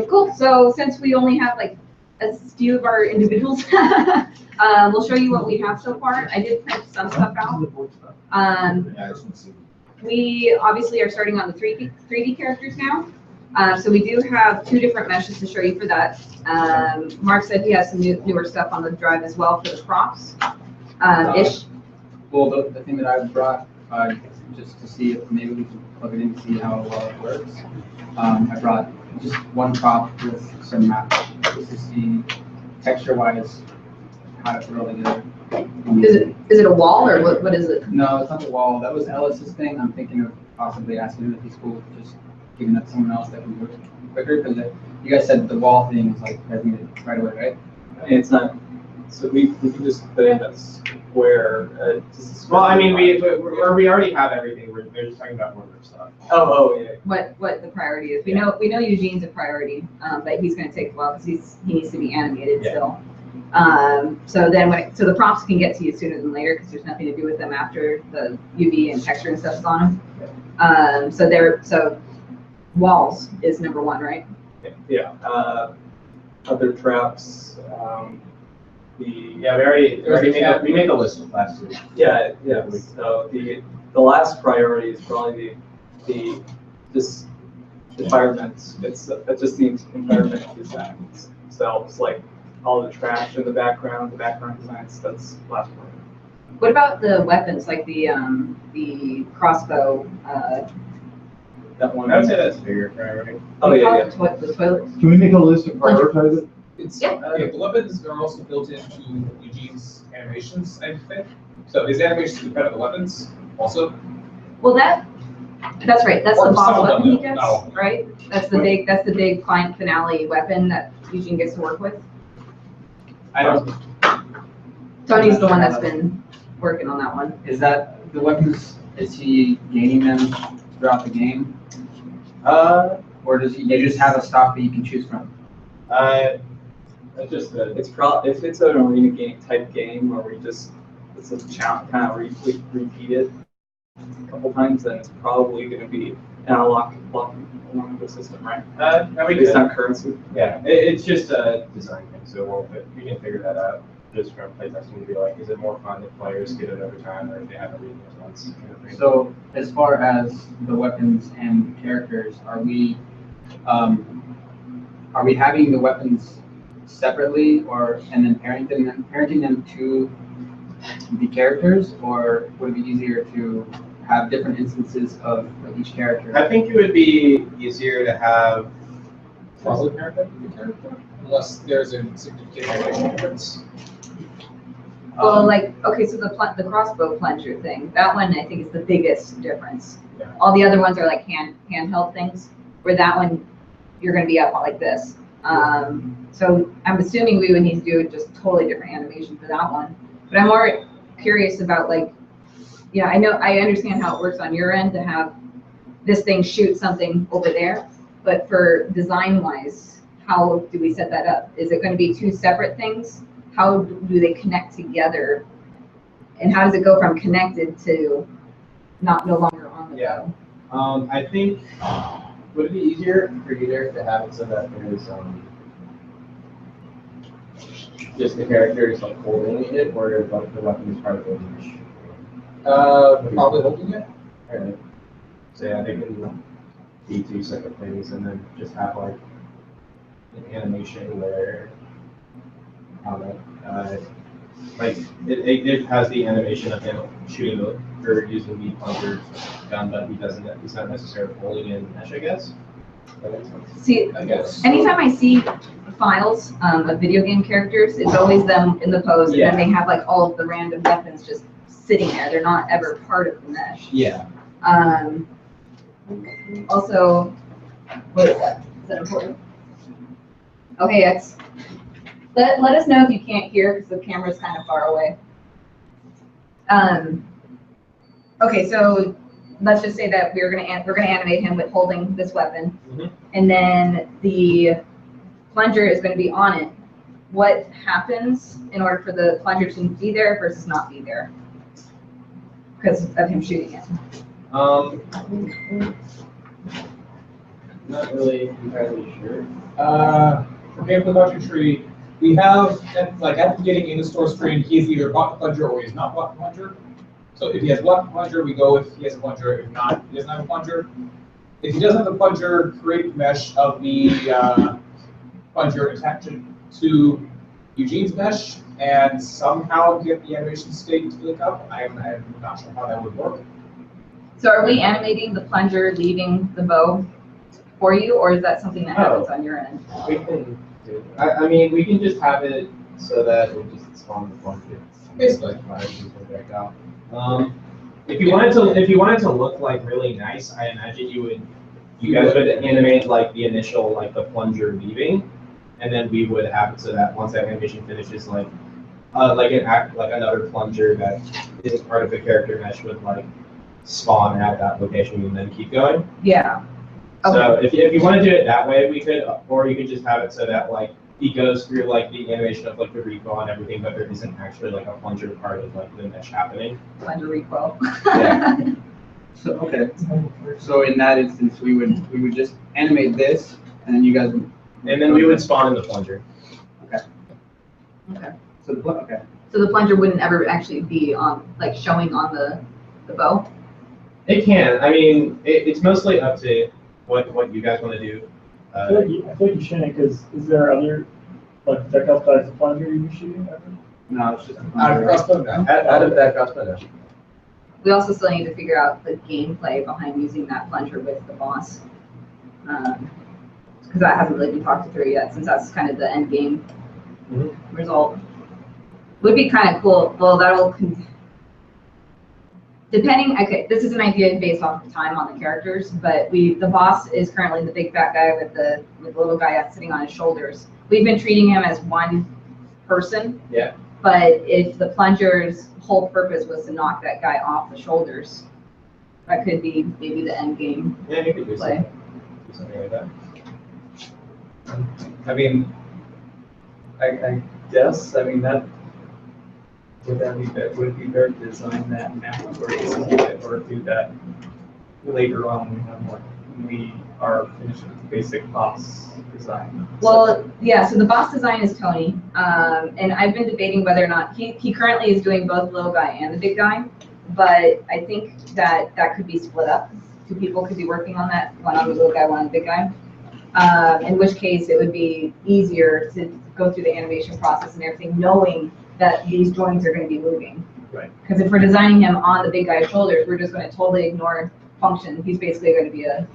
Cool. So since we only have like a few of our individuals, we'll show you what we have so far. I did print some stuff out. We obviously are starting on the 3D characters now. So we do have 2 different meshes to show you for that. Mark said he has some newer stuff on the drive as well for the props. Ish. Well, the thing that I brought, just to see if maybe we can plug it in to see how well it works. I brought just one prop with some map just to see texture-wise how to throw it together. Is it a wall or what is it? No, it's not the wall. That was Ellis's thing. I'm thinking of possibly asking him if he's cool with just giving that to someone else that can do it quicker, because you guys said the wall thing was like resonated right away, right? It's not. So we can just put in a square. Well, I mean, we already have everything. We're just talking about more stuff. Oh yeah. What the priority is? We know Eugene's a priority, but he's going to take a while because he needs to be animated still. So then so the prompts can get to you sooner than later because there's nothing to do with them after the UV and texture and stuff's on them. So walls is number 1, right? Yeah. Other traps. We already made a list of last week. Yeah. So the last priority is probably the environment. It's just the environment design. So it's like all the trash in the background designs. That's the last one. What about the weapons, like the crossbow? That one. I would say that's a bigger priority. Oh yeah. The toilet. Can we make a list and prioritize it? The weapons are also built into Eugene's animations, I think. So his animations depend on the weapons also. Well, that's right. That's Or the boss some of them weapon he do. gets, No. right? That's the big client finale weapon that Eugene gets to work with. I don't. Tony's the one that's been working on that one. Is that the weapons? Is he gaining them throughout the game, or does you just have a stock that you can choose from? It's just It's probably if it's an arena game type game where it's a challenge, kind of repeat it a couple times, then it's probably going to be an analog blocking along the system, right? Based on currency. Yeah, it's just a design thing, so we can figure that out just from playtesting to be like, is it more fun if players get it every time, or if they have to read it once? Kind of thing. So as far as the weapons and characters, are we having the weapons separately, and then parenting them to the characters, or would it be easier to have different instances of each character? I think it would be easier to have one character, unless there's a significant animation difference. Well, okay, so the crossbow plunger thing, that one I think is the biggest difference. Yeah. All the other ones are like handheld things, where that one you're going to be up like this. So I'm assuming we would need to do just totally different animation for that one. But I'm more curious about I understand how it works on your end to have this thing shoot something over there, but for design wise, how do we set that up? Is it going to be 2 separate things? How do they connect together? And how does it go from connected to no longer on the go? I think, would it be easier for you there to have it so that there's just the characters like holding it, or like the weapon is part of the image? Probably holding it. Alright. So yeah, they can be 2 separate things, and then just have like an animation where like it has the animation of him shooting or using the plunger gun, but he's not necessarily holding in mesh, I guess. That makes sense. See, I guess. anytime I see files of video game characters, it's always them in the pose, and then they have like all of the random weapons just sitting there. They're not ever part of the mesh. Yeah. Also, what is that? Is that important? Okay, X. Let us know if you can't hear because the camera's kind of far away. Okay, so let's just say that we're gonna animate him with holding this weapon, and then the plunger is going to be on it. What happens in order for the plunger to be there versus not be there because of him shooting it? Not really entirely sure. For game production tree, we have, like at the beginning in the store screen, he's either bought the plunger or he's not bought the plunger. So if he has bought the plunger, we go with he has a plunger. If not, he doesn't have a plunger. If he doesn't have the plunger, create mesh of the plunger, attach it to Eugene's mesh, and somehow get the animation state to look up. I'm not sure how that would work. So are we animating the plunger leaving the bow for you, or is that something that happens on your end? We can do. I mean, we can just have it so that it just spawn the plunger. Basically. Back out. If you wanted to look like really nice, I imagine you guys would animate like the initial like the plunger leaving, and then we would have it so that once that animation finishes, like another plunger that is part of the character mesh would like spawn at that location and then keep going. Yeah. So if you want to do it that way, we could, or you could just have it so that like he goes through like the animation of like the recoil and everything, but there isn't actually like a plunger part of like the mesh happening. Plunger recoil. Yeah. So, okay, so in that instance, we would just animate this, and then you guys would. And then we would spawn in the plunger. Okay. So okay. So the plunger wouldn't ever actually be on, like, showing on the bow? It can. I mean, it's mostly up to what you guys want to do. I feel like you shouldn't, because is there other like projectiles besides the plunger you're shooting at? No, it's just. Out of crossbow now. Out of that crossbow. We also still need to figure out the gameplay behind using that plunger with the boss. Because that hasn't really been talked through yet, since that's kind of the end game result. Would be kind of cool. Well, depending, okay, this is an idea based off of time on the characters, but the boss is currently the big fat guy with the little guy sitting on his shoulders. We've been treating him as one person. Yeah. But if the plunger's whole purpose was to knock that guy off the shoulders, that could be maybe the end game Yeah, you could do play. something like that. I mean, I guess, I mean, that would it be better to design that now or do that later on when we are finished with the basic boss design? Well, yeah, so the boss design is Tony, and I've been debating whether or not, he currently is doing both the little guy and the big guy, but I think that could be split up. Two people could be working on that, one on the little guy, one on the big guy. In which case it would be easier to go through the animation process and everything, knowing that these joints are going to be moving. Right. Because if we're designing him on the big guy's shoulders, we're just going to totally ignore function. He's basically going to be a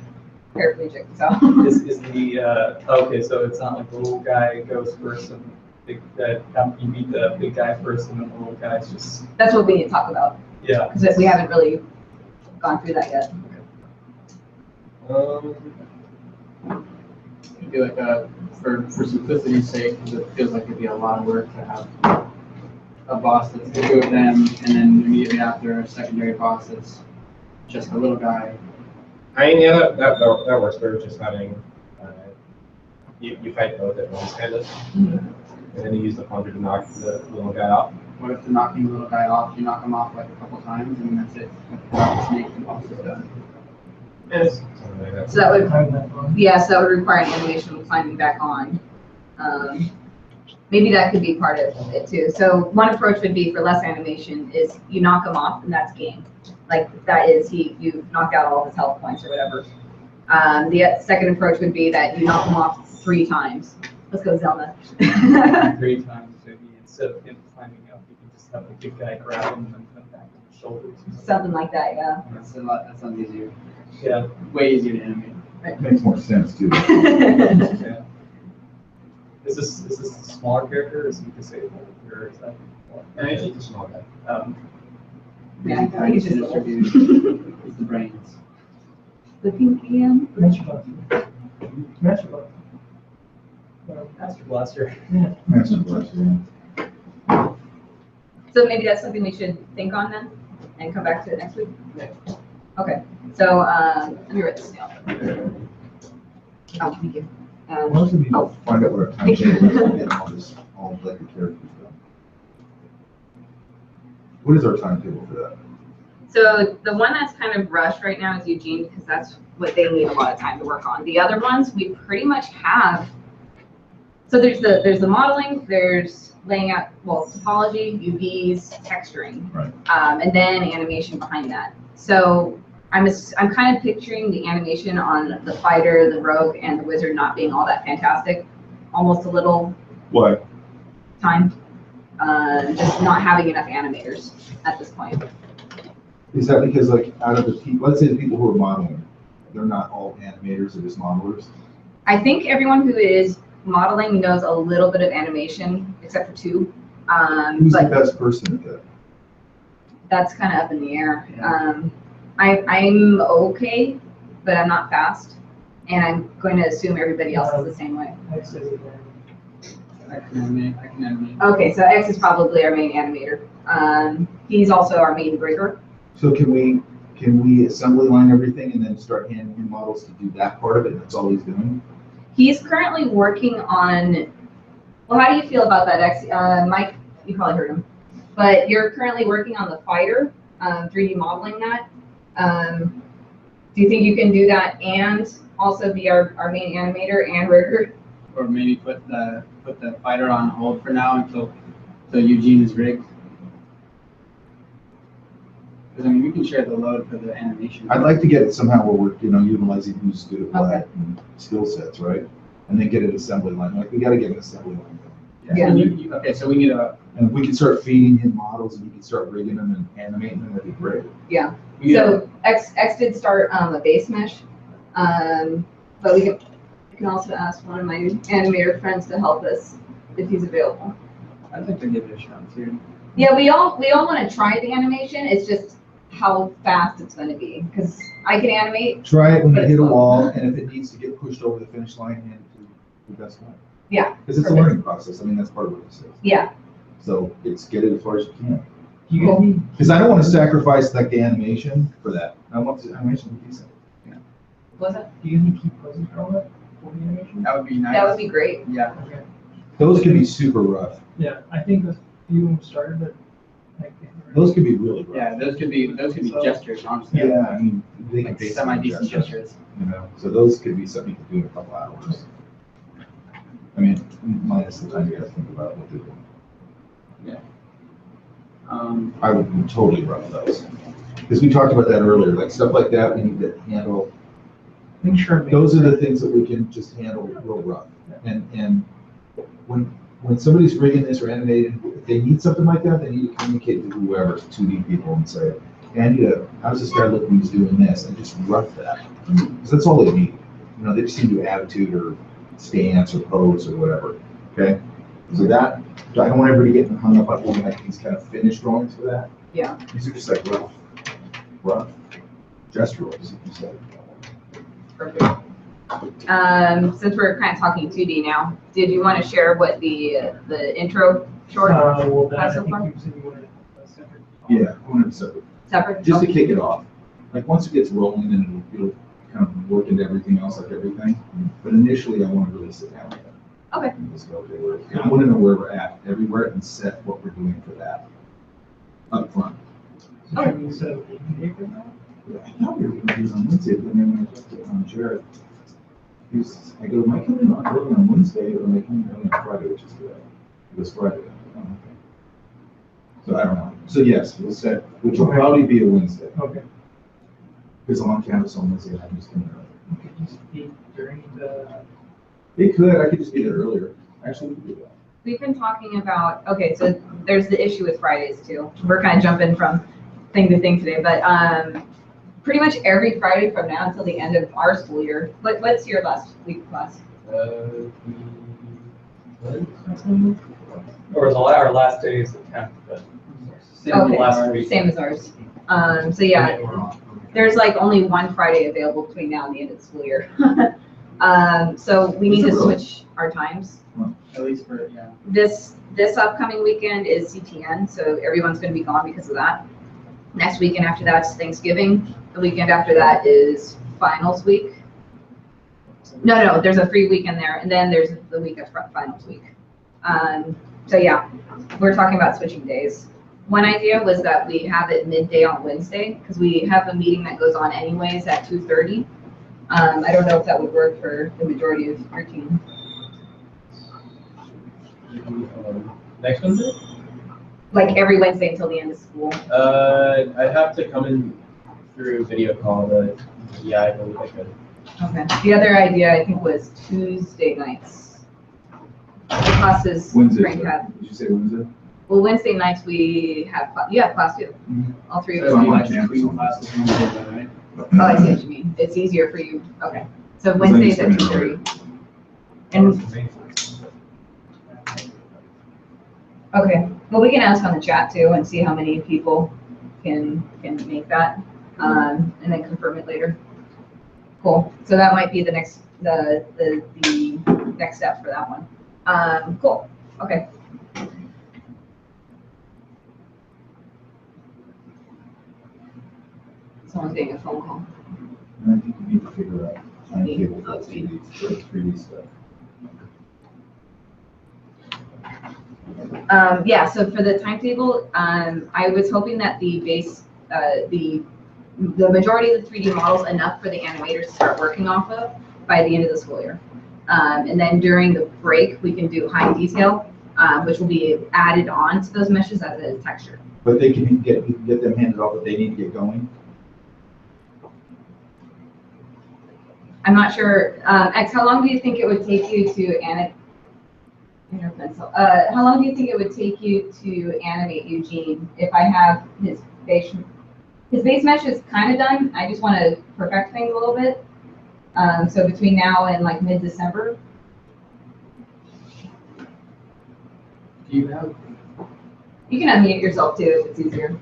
paraplegic. So Is the okay? So it's not like the little guy goes first and you beat the big guy first and then the little guy's just that's what we need to talk about, yeah. because we haven't really gone through that yet. I feel like for simplicity's sake, 'cause it feels like it'd be a lot of work to have a boss that's the two of them, and then immediately after a secondary boss that's just a little guy. I mean, yeah, that works for just having you fight both at once, kind of, and then you use the plunger to knock the little guy off. What if the knocking the little guy off, you knock him off like a couple times, and that's it. The snake and boss is done. Yes. Something like that. So that would, yeah, so that would require an animation of climbing back on. Maybe that could be part of it too. So one approach would be for less animation is you knock him off and that's game. Like that is you knock out all his health points or whatever. The second approach would be that you knock him off 3 times. Let's go, Zelda. 3 times maybe instead of him climbing up, you can just have the big guy grab him and then come back on the shoulders. Something like that, yeah. That's a lot. That sounds easier. Yeah. Way easier to animate. Makes more sense too. Yeah. Is this a smaller character? Is he disabled or is that? And it's just a small guy. Yeah, I think it's just a little- It's the brains. The pinky end. Master Blaster. Master Blaster. Master Blaster. Master Blaster. So maybe that's something we should think on then and come back to it next week? Yeah. Okay, so let me write this down. Oh, thank you. Most of you Oh. find out what our timetable is to get all like the characters done. What is our timetable for that? So the one that's kind of rushed right now is Eugene, because that's what they need a lot of time to work on. The other ones, we pretty much have. So there's the modeling, there's laying out, well, topology, UVs, texturing, Right. and then animation behind that. So I'm kind of picturing the animation on the fighter, the rogue, and the wizard not being all that fantastic, almost a little What? time, just not having enough animators at this point. Is that because like out of the people, let's say the people who are modeling, they're not all animators, they're just modelers? I think everyone who is modeling knows a little bit of animation, except for two. Who's the But best person at that? that's kind of up in the air. I'm okay, but I'm not fast. And I'm going to assume everybody else is the same way. Next is I can animate. Okay, so X is probably our main animator. He's also our main rigger. So can we assembly line everything and then start handing him models to do that part of it? That's all he's doing? He's currently working on, well, how do you feel about that, X? Mike, you probably heard him. But you're currently working on the fighter, 3D modeling that. Do you think you can do that and also be our main animator and rigger? Or maybe put the fighter on hold for now until Eugene is rigged. Because I mean, we can share the load for the animation. I'd like to get it somehow where we're, utilizing who's good at what Okay. and skill sets, right? And then get an assembly line, like we gotta get an assembly line going. Yeah. And okay, so we need a. And if we can start feeding him models and he can start rigging them and animating them, that'd be great. Yeah. we need a- So X did start a base mesh, but we can also ask one of my animator friends to help us if he's available. I'd like to give it a shot too. Yeah, we all want to try the animation. It's just how fast it's going to be, because I can animate. Try it when you But hit a it's wall, and if it needs to get pushed over the finish line, hand it to the best one. Yeah. Because it's a Perfect. learning process. I mean, that's part of what this is. Yeah. So it's get it as far as you can. Cool. Because I don't want to sacrifice like the animation for that. I want the animation to be decent. Was it? Do you need to keep posing from it for the animation? That would be nice. That would be great. Yeah. Okay. Those can be super rough. Yeah, I think a few of them started, but like. Those can be really rough. Yeah, those could be gestures, honestly. Yeah, I mean, they can Like basically semi-decent gestures, gestures. So those could be something you could do in a couple hours. I mean, minus the time you gotta think about what they're doing. I would totally rough those. Because we talked about that earlier, like stuff like that, we need to handle. Make sure. Those are the things that we can just handle real rough. And when somebody's rigging this or animating, if they need something like that, they need to communicate with whoever, 2D people, and say, hey, how's this guy look when he's doing this? And just rough that. Because that's all they need. They just need to do attitude or stance or pose or whatever, okay? So that, I don't want everybody getting hung up on doing like these kind of finished drawings for that. Yeah. These are just like rough gestural, as you said. Perfect. Since we're kind of talking 2D now, did you want to share what the intro short Well, that, I has so think far? you said you wanted a separate. Yeah, I want to separate. Separate? Just to kick it off, like once it gets rolling, then it'll kind of work into everything else, like everything. But initially, I want to really sit down with it. Okay. And just go, okay, I want to know where we're at everywhere and set what we're doing for that up front. So should we set a meeting date for that? I thought we were going to do it on Wednesday, but then when I talked to Jared, I go, am I coming on early on Wednesday or am I coming early on Friday, which is today? It was Friday. Oh, okay. So I don't know. So yes, we'll set, which will probably be a Wednesday. Okay. Because I'm on campus on Wednesday, I'm just coming early. We could just be during the. It could, I could just be there earlier. Actually, we could do that. We've been talking about, okay, so there's the issue with Fridays too. We're kind of jumping from thing to thing today, but pretty much every Friday from now until the end of our school year. What's your last week of class? Or our last day is the 10th, but same as Okay, last week. same as ours. So yeah, there's like only one Friday available between now and the end of the school year. So we need to switch our times. At least for, yeah. This upcoming weekend is CTN, so everyone's going to be gone because of that. Next weekend after that's Thanksgiving. The weekend after that is finals week. No, there's a free weekend there, and then there's the week of finals week. So yeah, we're talking about switching days. one idea was that we have it midday on Wednesday, because we have a meeting that goes on anyways at 2:30. I don't know if that would work for the majority of our team. Next Wednesday? Like every Wednesday until the end of school. I'd have to come in through video call, but yeah, I believe I could. Okay. The other idea, I think, was Tuesday nights. The classes. Wednesday, Frank sir. had. Did you say Wednesday? Well, Wednesday nights we have, you have class too. Mhm. All three of So us. you on like campus. between classes Wednesday, then, right? Oh, I see what you mean. It's easier for you. Okay. So Wednesdays at 2:30. And, okay, well, we can ask on the chat too and see how many people can make that, and then confirm it later. Cool. So that might be the next, the next step for that one. Cool. Okay. Someone's getting a phone call. And I think you need to figure out timetables for 3D stuff. Yeah, so for the timetable, I was hoping that the base, the majority of the 3D models enough for the animators to start working off of by the end of the school year. And then during the break, we can do high detail, which will be added on to those meshes as a texture. But they can get, you can get them handed off, but they need to get going. I'm not sure, X, how long do you think it would take you to animate? Your pencil. How long do you think it would take you to animate Eugene if I have his base mesh is kind of done. I just want to perfect things a little bit. So between now and like mid-December. Do you have, You can unmute yourself too if it's easier.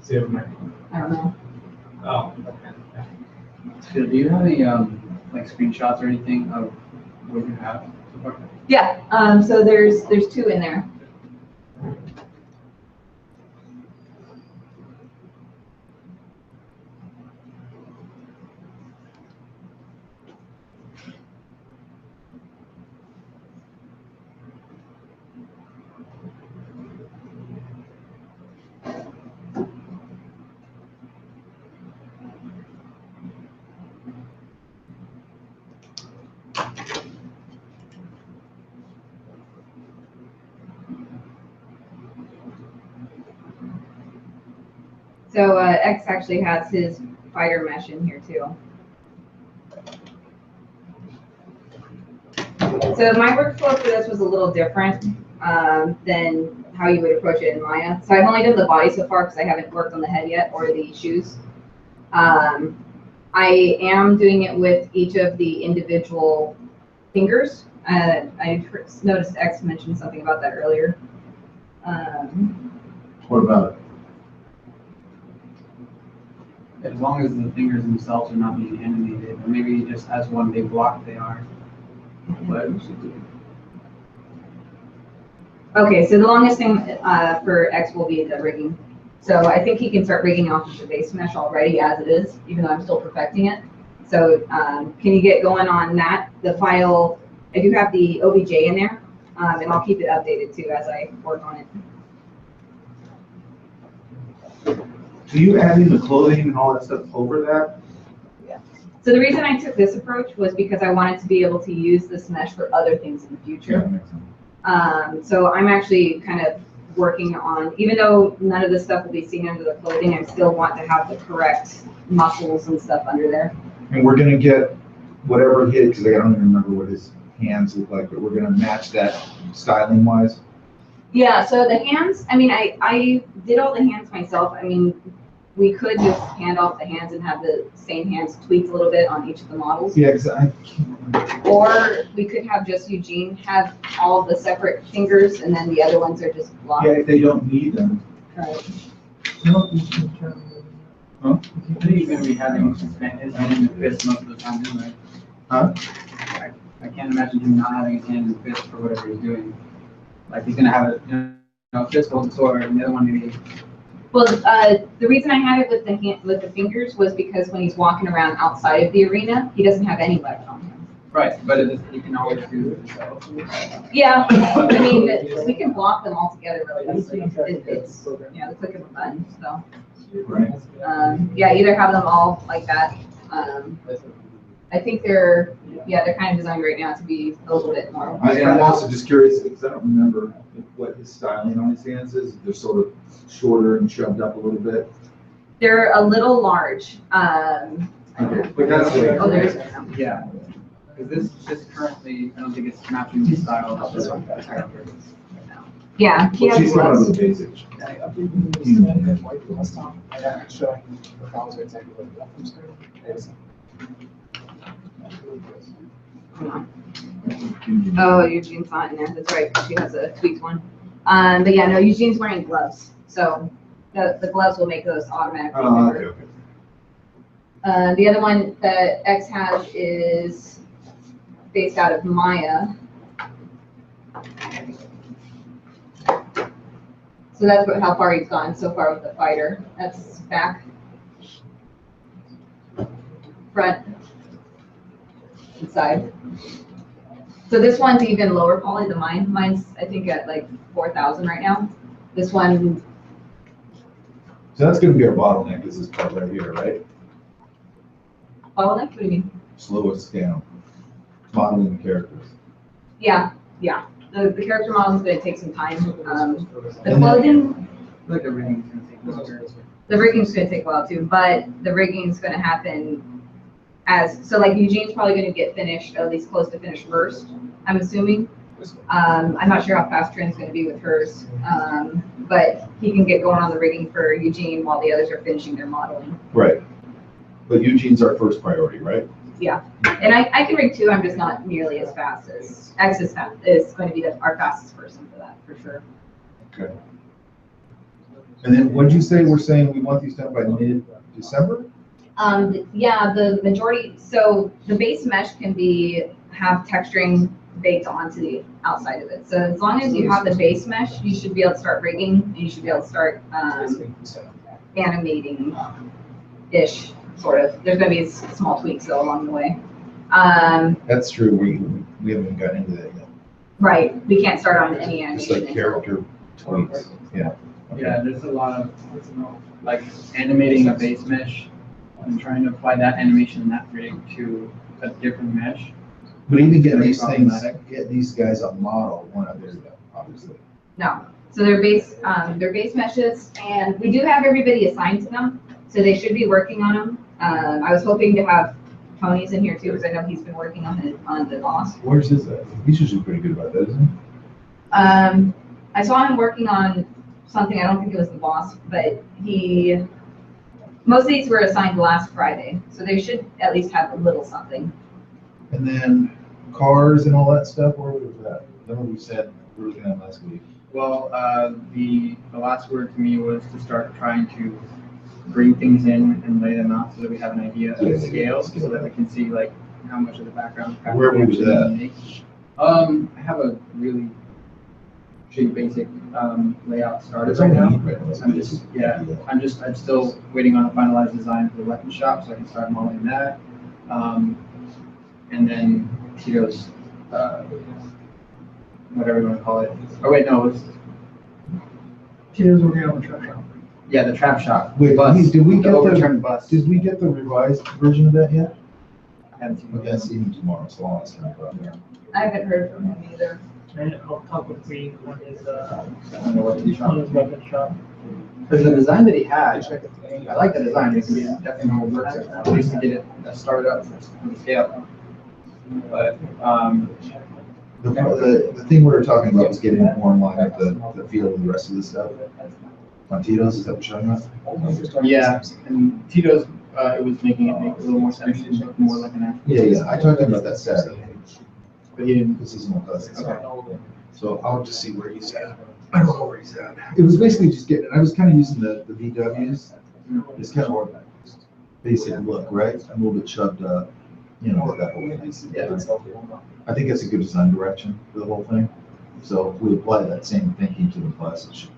See if my, I don't know. oh, okay. do you have any, like screenshots or anything of what you have so far? Yeah. So there's two in there. So X actually has his fighter mesh in here too. So my workflow for this was a little different than how you would approach it in Maya. So I've only done the body so far because I haven't worked on the head yet or the shoes. I am doing it with each of the individual fingers. I noticed X mentioned something about that earlier. What about it? As long as the fingers themselves are not being animated, or maybe he just has one big block they are. But Okay, so the longest thing for X will be the rigging. So I think he can start rigging off of the base mesh already as it is, even though I'm still perfecting it. So can you get going on that? The file, I do have the OBJ in there, and I'll keep it updated too as I work on it. Do you add in the clothing and all that stuff over that? So the reason I took this approach was because I wanted to be able to use this mesh for other things in the future. that makes sense. So I'm actually kind of working on, even though none of this stuff will be seen under the clothing, I still want to have the correct muscles and stuff under there. And we're gonna get whatever hit, because I don't even remember what his hands look like, but we're gonna match that styling wise. Yeah, so the hands, I mean, I did all the hands myself. I mean, we could just hand off the hands and have the same hands tweaked a little bit on each of the models. Yeah, because I can't. Or we could have just Eugene have all the separate fingers and then the other ones are just blocked. Yeah, if they don't need them. Right. Huh? I think he's gonna be having his hand in the fist most of the time anyway. Huh? I can't imagine him not having his hand in the fist for whatever he's doing. Like he's gonna have a fist hold the sword and the other one maybe. Well, the reason I had it with the fingers was because when he's walking around outside of the arena, he doesn't have any weapon on him. Right, but you can always do. Yeah, I mean, we can block them all together really easily. It's, the click of a button, so. Right. Yeah, either have them all like that. I think they're kind of designed right now to be a little bit more. I'm also just curious, because I don't remember what his styling on his hands is. They're sort of shorter and shoved up a little bit. They're a little large. But that's Oh, there's. Yeah, because this currently, I don't think it's matching the style of this one. Yeah, he Well, has she's coming up gloves. with the basics. Oh, Eugene's not in there. That's right. She has a tweaked one. But yeah, no, Eugene's wearing gloves, so the gloves will make those automatically Oh, bigger. okay. The other one that X has is based out of Maya. So that's how far he's gone so far with the fighter. That's back, front, and side. So this one's even lower poly than mine. Mine's, I think, at like 4,000 right now. This one, So that's gonna be our bottleneck, is this part right here, right? bottleneck, what do you mean? Slow us down. Modeling the characters. Yeah. The character model's gonna take some time. The And then- clothing, I feel like everything's gonna take longer. the rigging's gonna take a while too, but the rigging's gonna happen so like Eugene's probably gonna get finished, at least close to finished first, I'm assuming. I'm not sure how fast Trin's gonna be with hers, but he can get going on the rigging for Eugene while the others are finishing their modeling. Right. But Eugene's our first priority, right? And I can rig too, I'm just not nearly as fast as X is going to be our fastest person for that, for sure. Okay. And then what'd you say? We're saying we want these done by mid-December? Yeah, the majority, so the base mesh can have texturing baked onto the outside of it. So as long as you have the base mesh, you should be able to start rigging and you should be able to start animating-ish, sort of. There's gonna be small tweaks though along the way. That's true. We haven't gotten into that yet. Right, we can't start on any Just animation. like character tweaks. Yeah. Yeah, there's a lot of, like, animating a base mesh and trying to apply that animation in that rig to a different mesh. But even getting Very these things, problematic. get these guys a model, one of theirs, obviously. No, so they're base meshes, and we do have everybody assigned to them, so they should be working on them. I was hoping to have Tony's in here too, because I know he's been working on the Lost. Where's his at? He's usually pretty good about that, isn't he? I saw him working on something, I don't think it was the boss, but most of these were assigned last Friday, so they should at least have a little something. And then cars and all that stuff, where was that? Remember we said we were looking at last week? Well, the last word to me was to start trying to bring things in and lay them out so that we have an idea of the scale, so that we can see like how much of the background. Where we was actually at? make. I have a really pretty basic layout started right now. I'm still waiting on a finalized design for the weapon shop so I can start modeling that. And then Tito's, whatever you want to call it. Oh wait, no, it's Tito's working on the trap shop. yeah, the trap shop. Wait, bus, did we the get overturned bus? Did we get the revised version of that yet? I haven't seen Okay, it. I'll see him tomorrow, so I'll ask him about that. I haven't heard from him either. And I'll talk with Green on his, I don't know what to do. on his weapon shop. Because the design that he had, I like the design, it can be definitely more work, at least to get it started up from the scale. But, The thing we were talking about was getting it more in line with the feel of the rest of the stuff. On Tito's, is that what you're talking about? yeah, and Tito's, it was making it make a little more sense, it looked more like an actual. Yeah, I talked to him about that Saturday. But he didn't. This is my cousin. Okay. So I'll just see where he's at. I don't know where he's at. It was basically just getting, I was kind of using the VWs. It's kind of a basic look, right? A little bit shoved up, that whole thing. Yeah. I think that's a good design direction for the whole thing. So if we apply that same thinking to the class, it should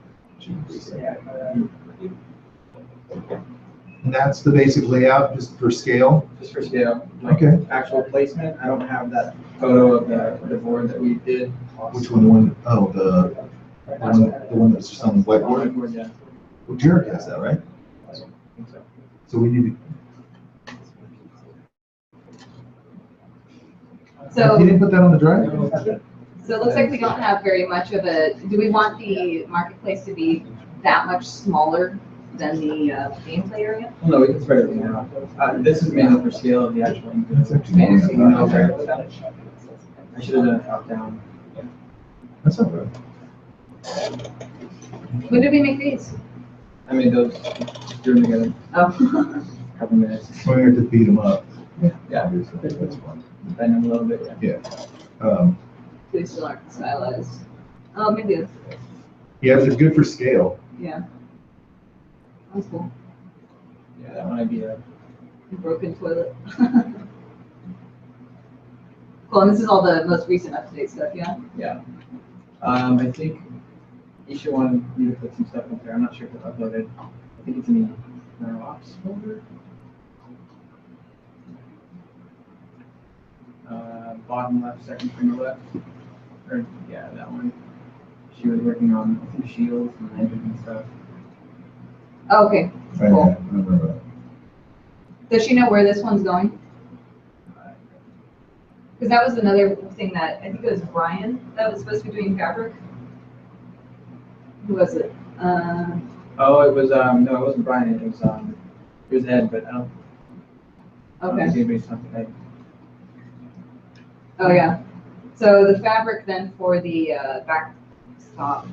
be decent. And that's the basic layout, just for scale? Just for scale, like Okay. actual placement, I don't have that photo of the board that we did. Which one, the one that's just on the whiteboard? Whiteboard, yeah. Well, Jared has that, right? I think so. So we need to, So. you didn't put that on the drive? So it looks like we don't have very much of a, do we want the marketplace to be that much smaller than the gameplay area? Well, no, we can spread it more out. This is mainly for scale of the actual input. That's actually more than No, that. okay. I should have done it top down. That's not bad. When did we make these? I made those, threw them together, Oh. a couple minutes, So we have to beat them up. Yeah. Obviously, that's fun. bend them a little bit, yeah. Yeah. They still aren't stylized. Oh, maybe it's, Yeah, they're good for scale. yeah. That's cool. Yeah, that might be a, Broken toilet. Cool, and this is all the most recent up-to-date stuff, yeah? yeah. I think Isha wanted me to put some stuff up there, I'm not sure if it's uploaded. I think it's in the ops folder. Bottom left, second from the left, or, yeah, that one. She was working on a few shields and engines and stuff. Oh, okay, I cool. remember that. Does she know where this one's going? Because that was another thing that, I think it was Brian that was supposed to be doing fabric. Who was it? Oh, it was, no, it wasn't Brian, it was Ed, but I don't think Okay, anybody's talking Ed. oh, yeah. So the fabric then for the backstop,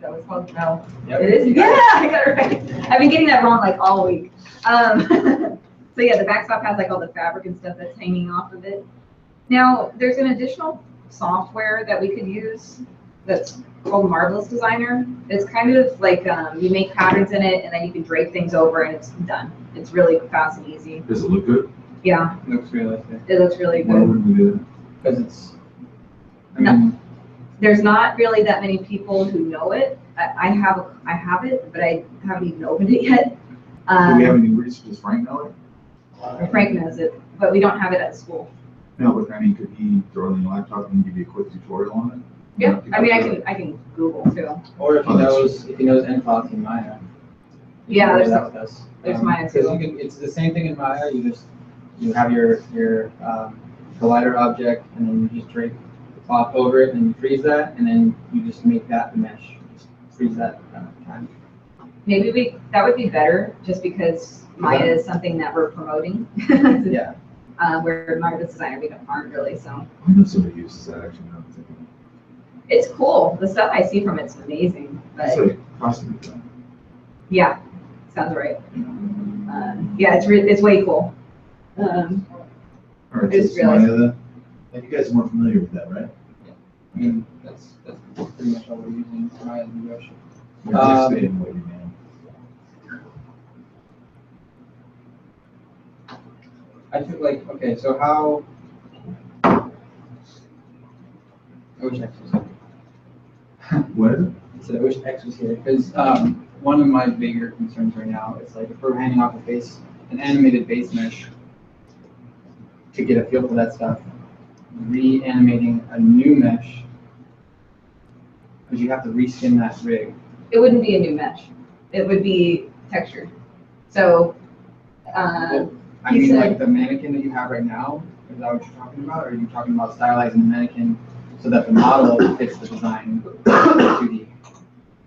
that was called, no. Yep. It is, yeah, I got it right. I've been getting that wrong like all week. So yeah, the backstop has like all the fabric and stuff that's hanging off of it. Now, there's an additional software that we could use that's called Marvelous Designer. It's kind of like you make patterns in it and then you can drape things over and it's done. It's really fast and easy. Does it look good? Yeah, Looks realistic, it looks really Why good. wouldn't we do that? because it's, I No. mean, There's not really that many people who know it. I have it, but I haven't even opened it yet. Do we have any research? Does Frank know it? Frank knows it, but we don't have it at school. No, but I mean, could he throw it in the laptop and give you a quick tutorial on it? Yeah, I mean, I can Google too. or if he knows NCloth in Maya. he Yeah, can there's share that with us. there's Maya Because too. you can, it's the same thing in Maya, you have your collider object, and then you just drape the cloth over it, and you freeze that, and then you just make that the mesh. Just freeze that time. Maybe that would be better, just because Maya is something that we're promoting. Yeah. Where Marvelous Designer, we aren't really, so. I know somebody uses that actually. Now I'm thinking. It's cool. The stuff I see from it's amazing, It's but like possibly done. yeah, sounds right. Yeah, it's way cool. All right, Just so Maya realized- then? And you guys are more familiar with that, right? I mean, that's pretty much all we're using Maya and Rush. We're just staying waiting, man. I feel like, okay, so how? I wish X was here. What is it? I said I wish X was here, because one of my bigger concerns right now is like if we're handing off an animated base mesh to get a feel for that stuff, reanimating a new mesh, because you have to reskin that rig. It wouldn't be a new mesh. It would be textured. So, I He mean, said- like the mannequin that you have right now, is that what you're talking about? Or are you talking about stylizing the mannequin so that the model fits the design 2D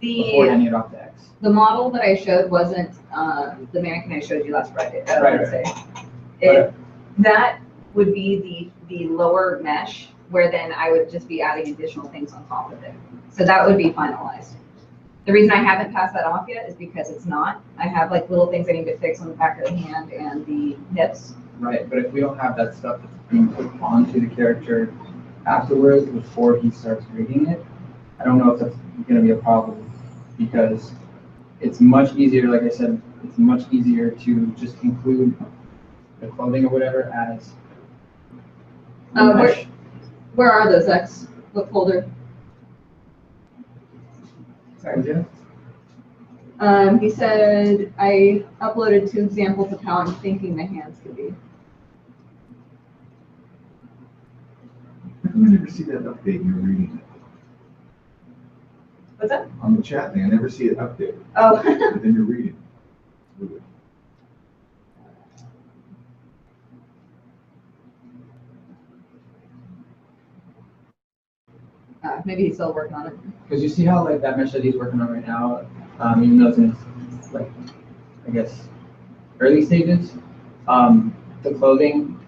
before the handing it off to X? model that I showed wasn't the mannequin I showed you last Friday, Right, Wednesday. That would be the lower mesh, where then I would just be adding additional things on top of it. So that would be finalized. The reason I haven't passed that off yet is because it's not. I have like little things I need to fix on the back of the hand and the hips. Right, but if we don't have that stuff that's being put onto the character afterwards, before he starts reading it, I don't know if that's gonna be a problem, because it's much easier, like I said, it's much easier to just include the clothing or whatever as the mesh. Where are those, X? What folder? Sorry. Yeah. He said, I uploaded 2 examples of how I'm thinking the hands could be. How come I never see that update when you're reading it? What's that? On the chat thing, I never see it updated, Oh. but then you're reading. It's weird. Maybe he's still working on it. Because you see how like that mesh that he's working on right now, even though it's in its, like, I guess, early stages, the clothing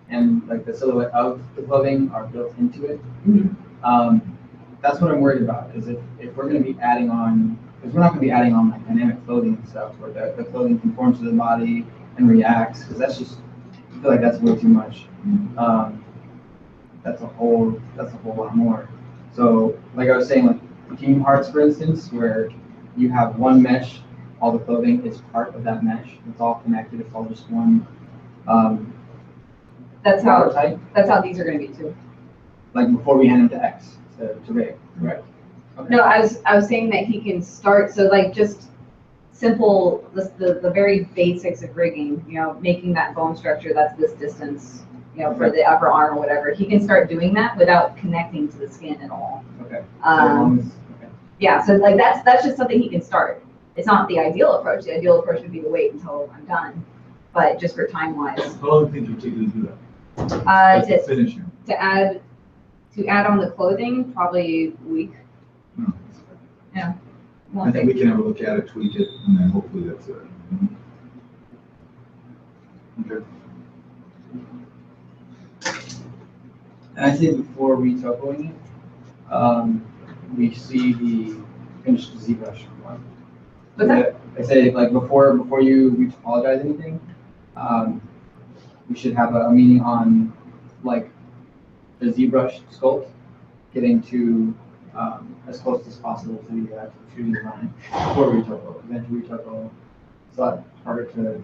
and like the silhouette of the clothing are built into it. That's what I'm worried about, is if we're going to be adding on, because we're not going to be adding on like dynamic clothing and stuff where the clothing conforms to the body and reacts, because that's just, I feel like that's way too much. That's a whole lot more. So like I was saying, like Team Hearts, for instance, where you have one mesh, all the clothing is part of that mesh. It's all connected. It's all just one. That's how prototype. that's how these are going to be too. Like before we hand them to X to Ray, correct? Okay. No, I was saying that he can start. So like just simple, the very basics of rigging. You know, making that bone structure that's this distance. You know, for the upper arm or whatever, he can start doing that without connecting to the skin at all. Okay. Okay. Yeah, so like that's just something he can start. It's not the ideal approach. The ideal approach would be to wait until I'm done, but just for time wise. How long do you think you take to do that? To Finishing. to add on the clothing, probably a week. No. Yeah. I think we can have a look at it, tweak it, and then hopefully that's it. Okay. And I say before retopoing it, we see the finished ZBrush one. What's that? I say like before you retopologize anything, we should have a meeting on like the ZBrush sculpt, getting to as close as possible to the actual 3D design before retopo. And then to retopo, it's a lot harder to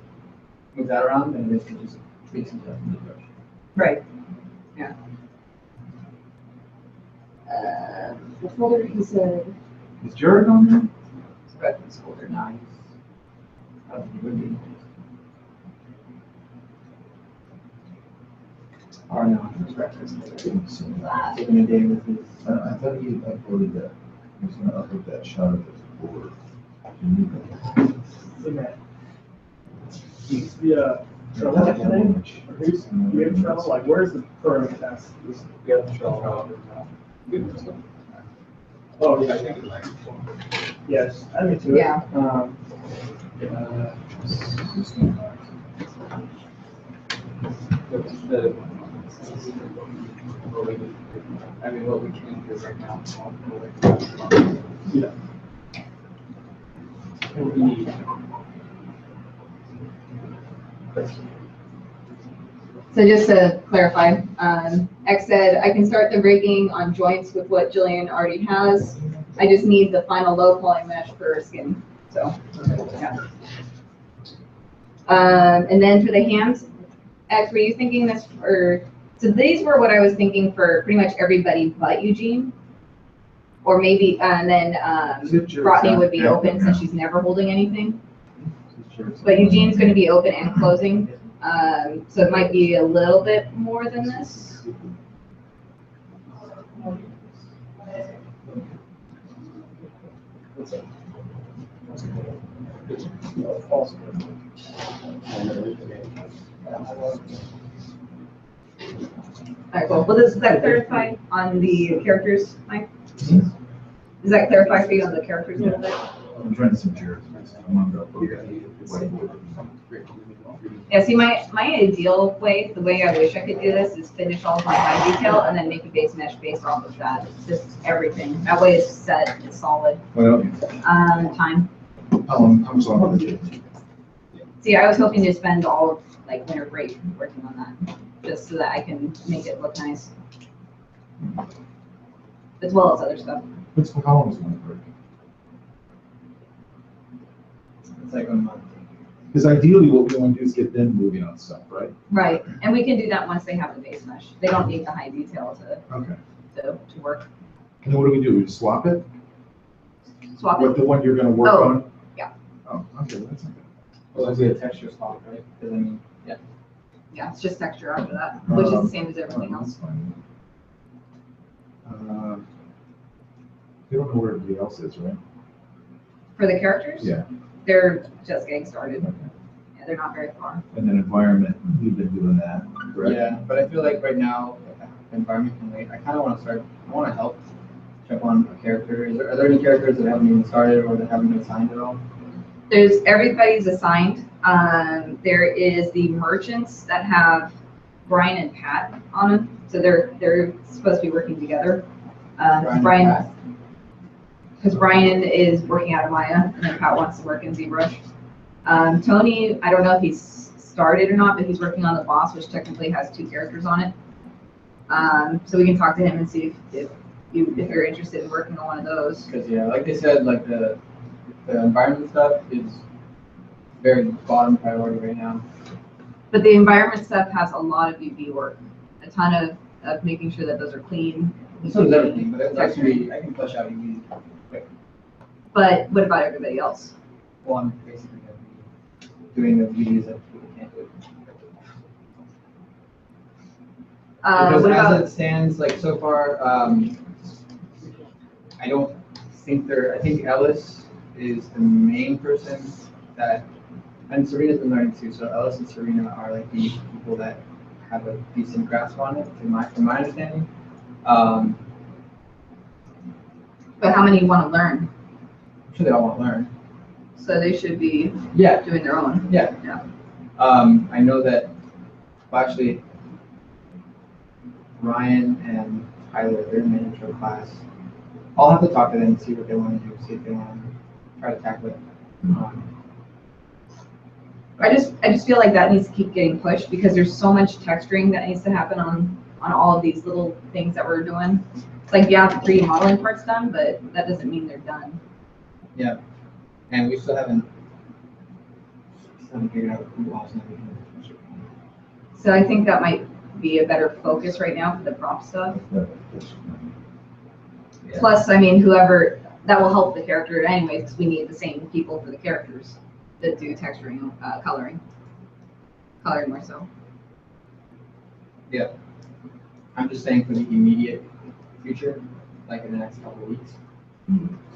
move that around than it is to just tweak some stuff in ZBrush. Right. Yeah. The folder he said. Is Jared on there? Reference folder 9. I don't think it would be. Or no, it's reference folder. Taking a day with his. I thought he had uploaded that. He was gonna upload that shot of the board. Okay. Yeah. So what's the name? Who's, you have trouble, like, where's the current test? We have to show Oh, yeah, I think it's like. Yes, I mean, too. Yeah. What we can do right now. Yeah. What we need. So just to clarify, X said, I can start the rigging on joints with what Jillian already has. I just need the final low poly mesh for skin. So, yeah. And then for the hands, X, were you thinking this for, so these were what I was thinking for pretty much everybody but Eugene? Or maybe, and then Rodney would be open since she's never holding anything. But Eugene's going to be open and closing. So it might be a little bit more than this. All right, cool. Well, does that clarify on the characters, Mike? Does that clarify for you on the characters a little bit? I'm trying to see Jared. I'm on the whiteboard. Yeah, see, my ideal way, the way I wish I could do this is finish all of my high detail and then make a base mesh based off of that. It's just everything. That way it's set, it's solid. Well, Time. I'm sorry. See, I was hoping to spend all of like winter break working on that, just so that I can make it look nice. As well as other stuff. What's the columns one break? It's like a month. Because ideally what we want to do is get them moving on stuff, right? Right, and we can do that once they have the base mesh. They don't need the high detail Okay. to work. And then what do? We just swap it? Swap With it. the one you're gonna work Oh. on? Oh, okay, that's not Well, it'll be a texture swap, right? Because I mean, yeah. Yeah, it's just texture after that, which is the same as good. everything Oh, else. that's fine. You don't know where everybody else is, right? For the characters? Yeah. They're just getting started. Okay. Yeah, they're not very far. And then environment, you've been doing that, correct? Yeah, but I feel like right now, the environment can wait. I kind of want to start, I want to help jump on a character. Are there any characters that haven't even started or that haven't been assigned at all? Everybody's assigned. There is the merchants that have Brian and Pat on them, so they're supposed to be working together. Brian, because Brian is working out of Maya, and then Pat wants to work in ZBrush. Tony, I don't know if he's started or not, but he's working on the boss, which technically has 2 characters on it. So we can talk to him and see if you're interested in working on one of those. Because yeah, like they said, like the environment stuff is very bottom priority right now. But the environment stuff has a lot of UV work, a ton of making sure that those are clean. So does everything, but it's actually, I can flush out UV quick. But what about everybody else? Well, I'm basically gonna be doing the videos that people can't do. Because What as about, it stands, like so far, I don't think I think Ellis is the main person that, and Serena's been learning too, so Ellis and Serena are like the people that have a decent grasp on it, from my understanding. but how many want to learn? I'm sure they all want to learn. So they should be Yeah, doing their own. yeah. Yeah. I know that, well, actually, Ryan and Tyler, they're in the intro class. I'll have to talk to them and see what they want to do, see if they want to try to tackle it. I just feel like that needs to keep getting pushed because there's so much texturing that needs to happen on all of these little things that we're doing. It's like, yeah, the 3D modeling part's done, but that doesn't mean they're done. Yeah, and we still haven't figured out who else and everything. So I think that might be a better focus right now for the prop stuff. Yeah. Plus, I mean, whoever, that will help the character anyways, because we need the same people for the characters that do texturing, coloring more so. Yeah, I'm just saying for the immediate future, like in the next couple of weeks,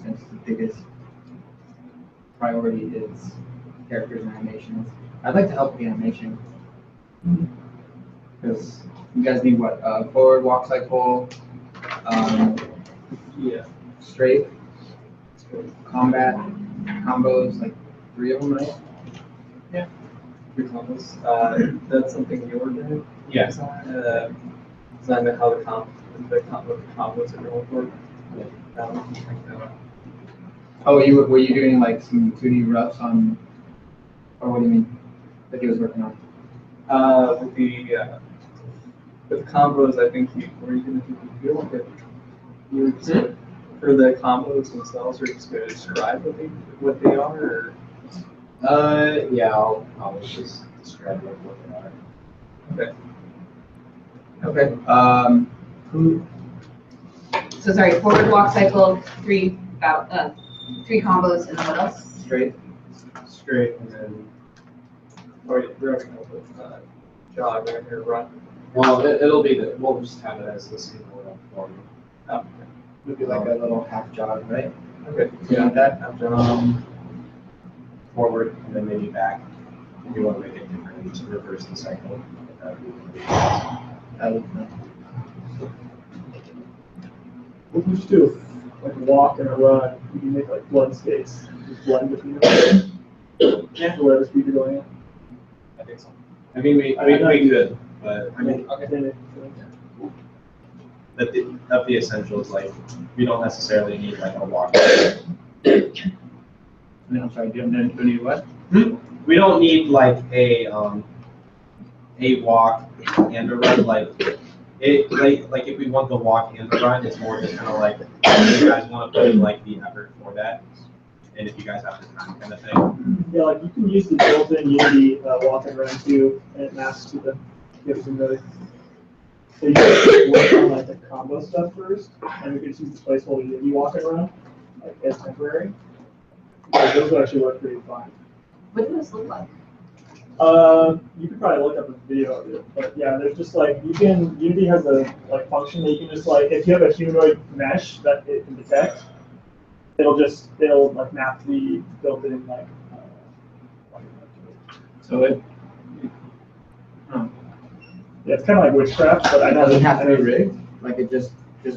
since the biggest priority is characters and animations. I'd like to help with the animation. Because you guys need what? Forward, walk cycle, Yeah. straight, combat, combos, like 3 of them, right? Three combos. That's something you were doing? Yeah. Design how the combos are going for. Oh, were you doing like some 2D roughs on, or what do you mean? That he was working on? With the combos, I think were you gonna do? You don't get. You were just for the combos themselves, you're just gonna describe what they are, or? Yeah, I'll just describe what they are. Okay. Who? So sorry, forward walk cycle, 3 combos, and then what else? Straight. Straight and then, Or you're having help with jog right or run. well, we'll just have it as the single form. Oh, Would be like a little half jog, right? okay. Yeah. Yeah, that after Forward and then maybe back. If you want to make it different, just reverse the cycle. That would, What would you do? Like walk and a run, you can make like blend states, just blend between them. Yeah. Whatever speed you're going at. I think so. I mean, we could, but I mean, of the essentials, like, we don't necessarily need like a walk. I'm sorry, do you need what? We don't need like a walk and a run, like if we want the walk and the run, it's more just kind of like, if you guys want to put in like the effort for that, and if you guys have the time kind of thing. Yeah, like you can use the built-in Unity walk and run too, and it maps to the different really. So you can work on like the combo stuff first, and we can just use the placeholder Unity walk and run, like as temporary. Like, those actually look pretty fun. What does this look like? You could probably look up a video of it, but yeah, there's just like, Unity has a like function that you can just like, if you have a humanoid mesh that it can detect, it'll like map the built-in like. So it, Yeah, it's kind of like witchcraft, but I it know doesn't have to be rigged, like it just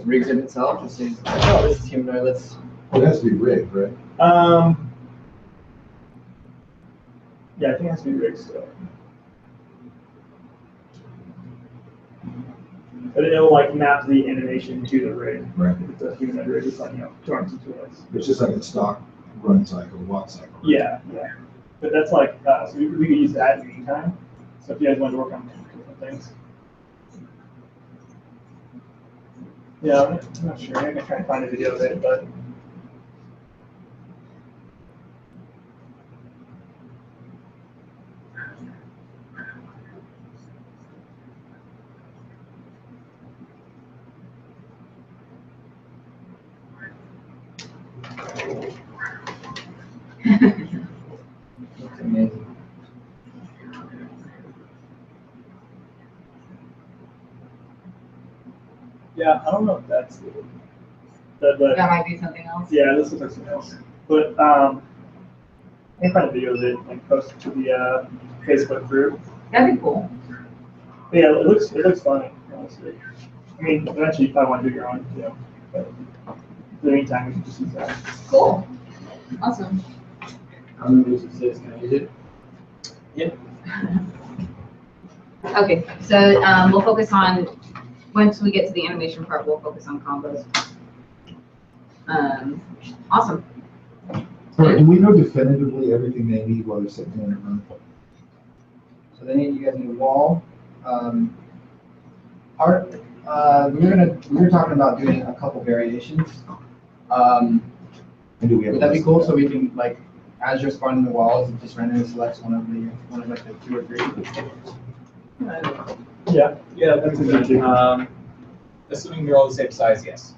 rigs it itself, just says, oh, this is humanoid, let's. It has to be rigged, right? Yeah, I think it has to be rigged still. But it'll like map the animation to the rig. Right. If it's a humanoid rig, it's like, two arms and 2 legs. It's just like a stock run cycle, walk cycle. Right? Yeah. But that's like, so we could use that in the meantime. So if you guys want to work on different things. Yeah, I'm not sure. I'm gonna try and find a video of it, but. It's amazing. Yeah, I don't know if that's it. But That might be something else. yeah, this looks like something else. But I can find a video of it and post it to the Facebook group. That'd be cool. But yeah, it looks funny, honestly. I mean, eventually you probably want to do your own, but in the meantime, we can just use that. Cool. Awesome. I'm gonna use this, can I use it? Okay, so we'll focus on, once we get to the animation part, we'll focus on combos. Awesome. All right, do we know definitively everything they need while they're sitting in a room? So then you guys need a wall. We were talking about doing a couple variations. And do we have Would that be cool? So we can like, as you're spawning the walls, it just randomly selects one of like the 2 or 3. Yeah. Yeah, that's a good, assuming they're all the same size, yes.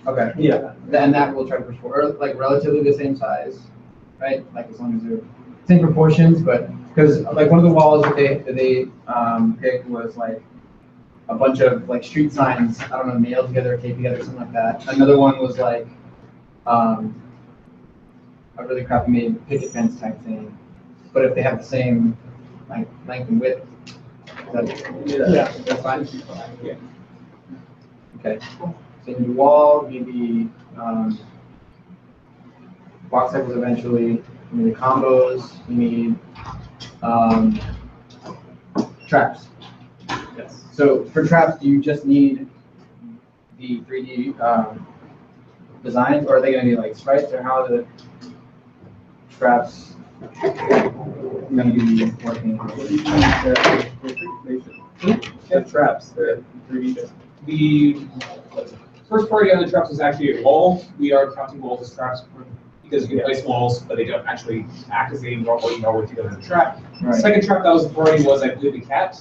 Okay. Yeah. Then that will try to push forward, or like relatively the same size, right? Like as long as they're same proportions, but because like one of the walls that they picked was like a bunch of like street signs, I don't know, nailed together, taped together, something like that. Another one was like a really crappy made picket fence type thing. But if they have the same like length and width, Yeah. that's fine. Yeah. Okay. So you need a wall, maybe box cycles eventually. You need combos. You need traps. Yes. So for traps, do you just need the 3D designs, or are they going to be like sprites, or how are the traps going to be working? The traps, the 3D. The first priority on the traps is actually walls. We are counting walls as traps because you can place walls, but they don't actually act as they normally know what to go to the trap. Right. Second trap that was the priority was, I believe, the cat.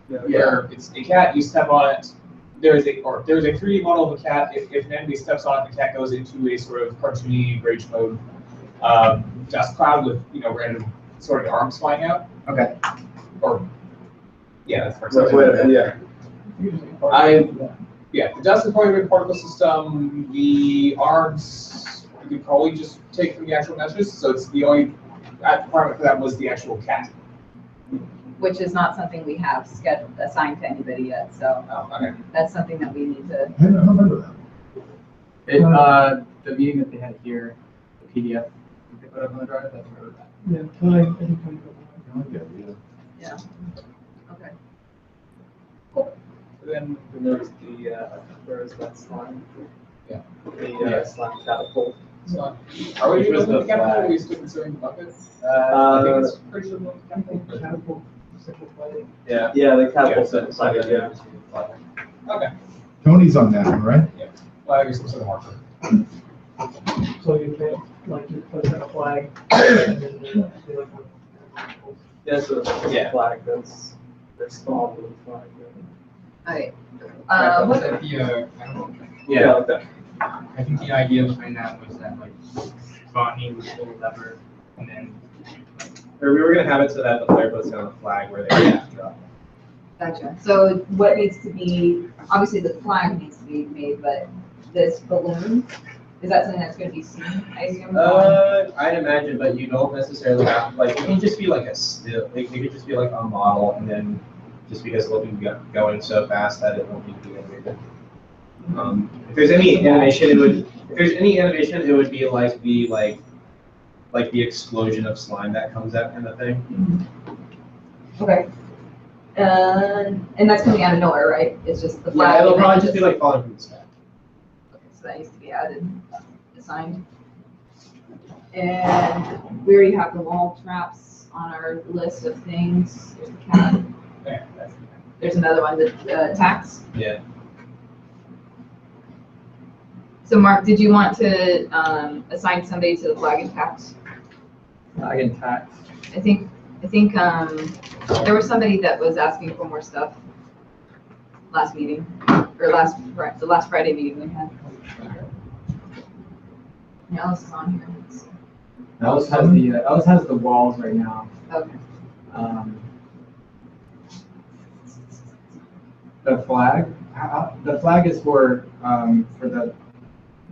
Where it's a cat, you step on it. There's a 3D model of a cat. If an enemy steps on it, the cat goes into a sort of cartoony rage mode, dust cloud with random sort of arms flying out. Okay. Or yeah, that's So, yeah. The dust is probably a particle system. The arms you could probably just take from the actual meshes. So it's the only requirement for that was the actual cat. Which is not something we have assigned to anybody yet, so Okay. that's something that we need to. I don't remember that. The meeting that they had here, the PDF that they put up on the drive, that's where that. Yeah, Yeah. Okay. Then there's where is that slime? Yeah. The slime catapult. So, are we Which was using the the chemical, or flag. are we still considering the bucket? I think it's pretty sure the chemical. Yeah, the catapult side, yeah. Okay. Tony's on that one, right? Well, I guess some sort of marker. So you can, like, you put in a flag. and then they like, Yeah, so the flag, that's small little flag. Okay. Was What, that the, I don't know. Yeah, like that. I think the idea behind that was that like botany with a little lever, and then Or we were gonna have it so that the player puts down a flag where they have to drop. Gotcha. So what needs to be, obviously the flag needs to be made, but this balloon, is that something that's gonna be seen, I assume? I'd imagine, but you don't necessarily have, like, it can just be like a still, it could just be like a model, and then just because it'll be going so fast that it won't need to be animated. If there's any animation, it would be like the explosion of slime that comes out kind of thing. Okay. And that's coming out of nowhere, right? It's just the flag. Yeah, it'll and then probably just be like falling from the sky. Okay, so that needs to be added, assigned. And we already have the wall traps on our list of things. There's the cat. there, that's There's another one, the tax. Yeah. So Mark, did you want to assign somebody to the flag and tax? I can tax. I think there was somebody that was asking for more stuff last meeting, or the last Friday meeting we had. Yeah, Alice is on here. Let's see. Alice has the walls right now. Okay. The flag, the flag is for the,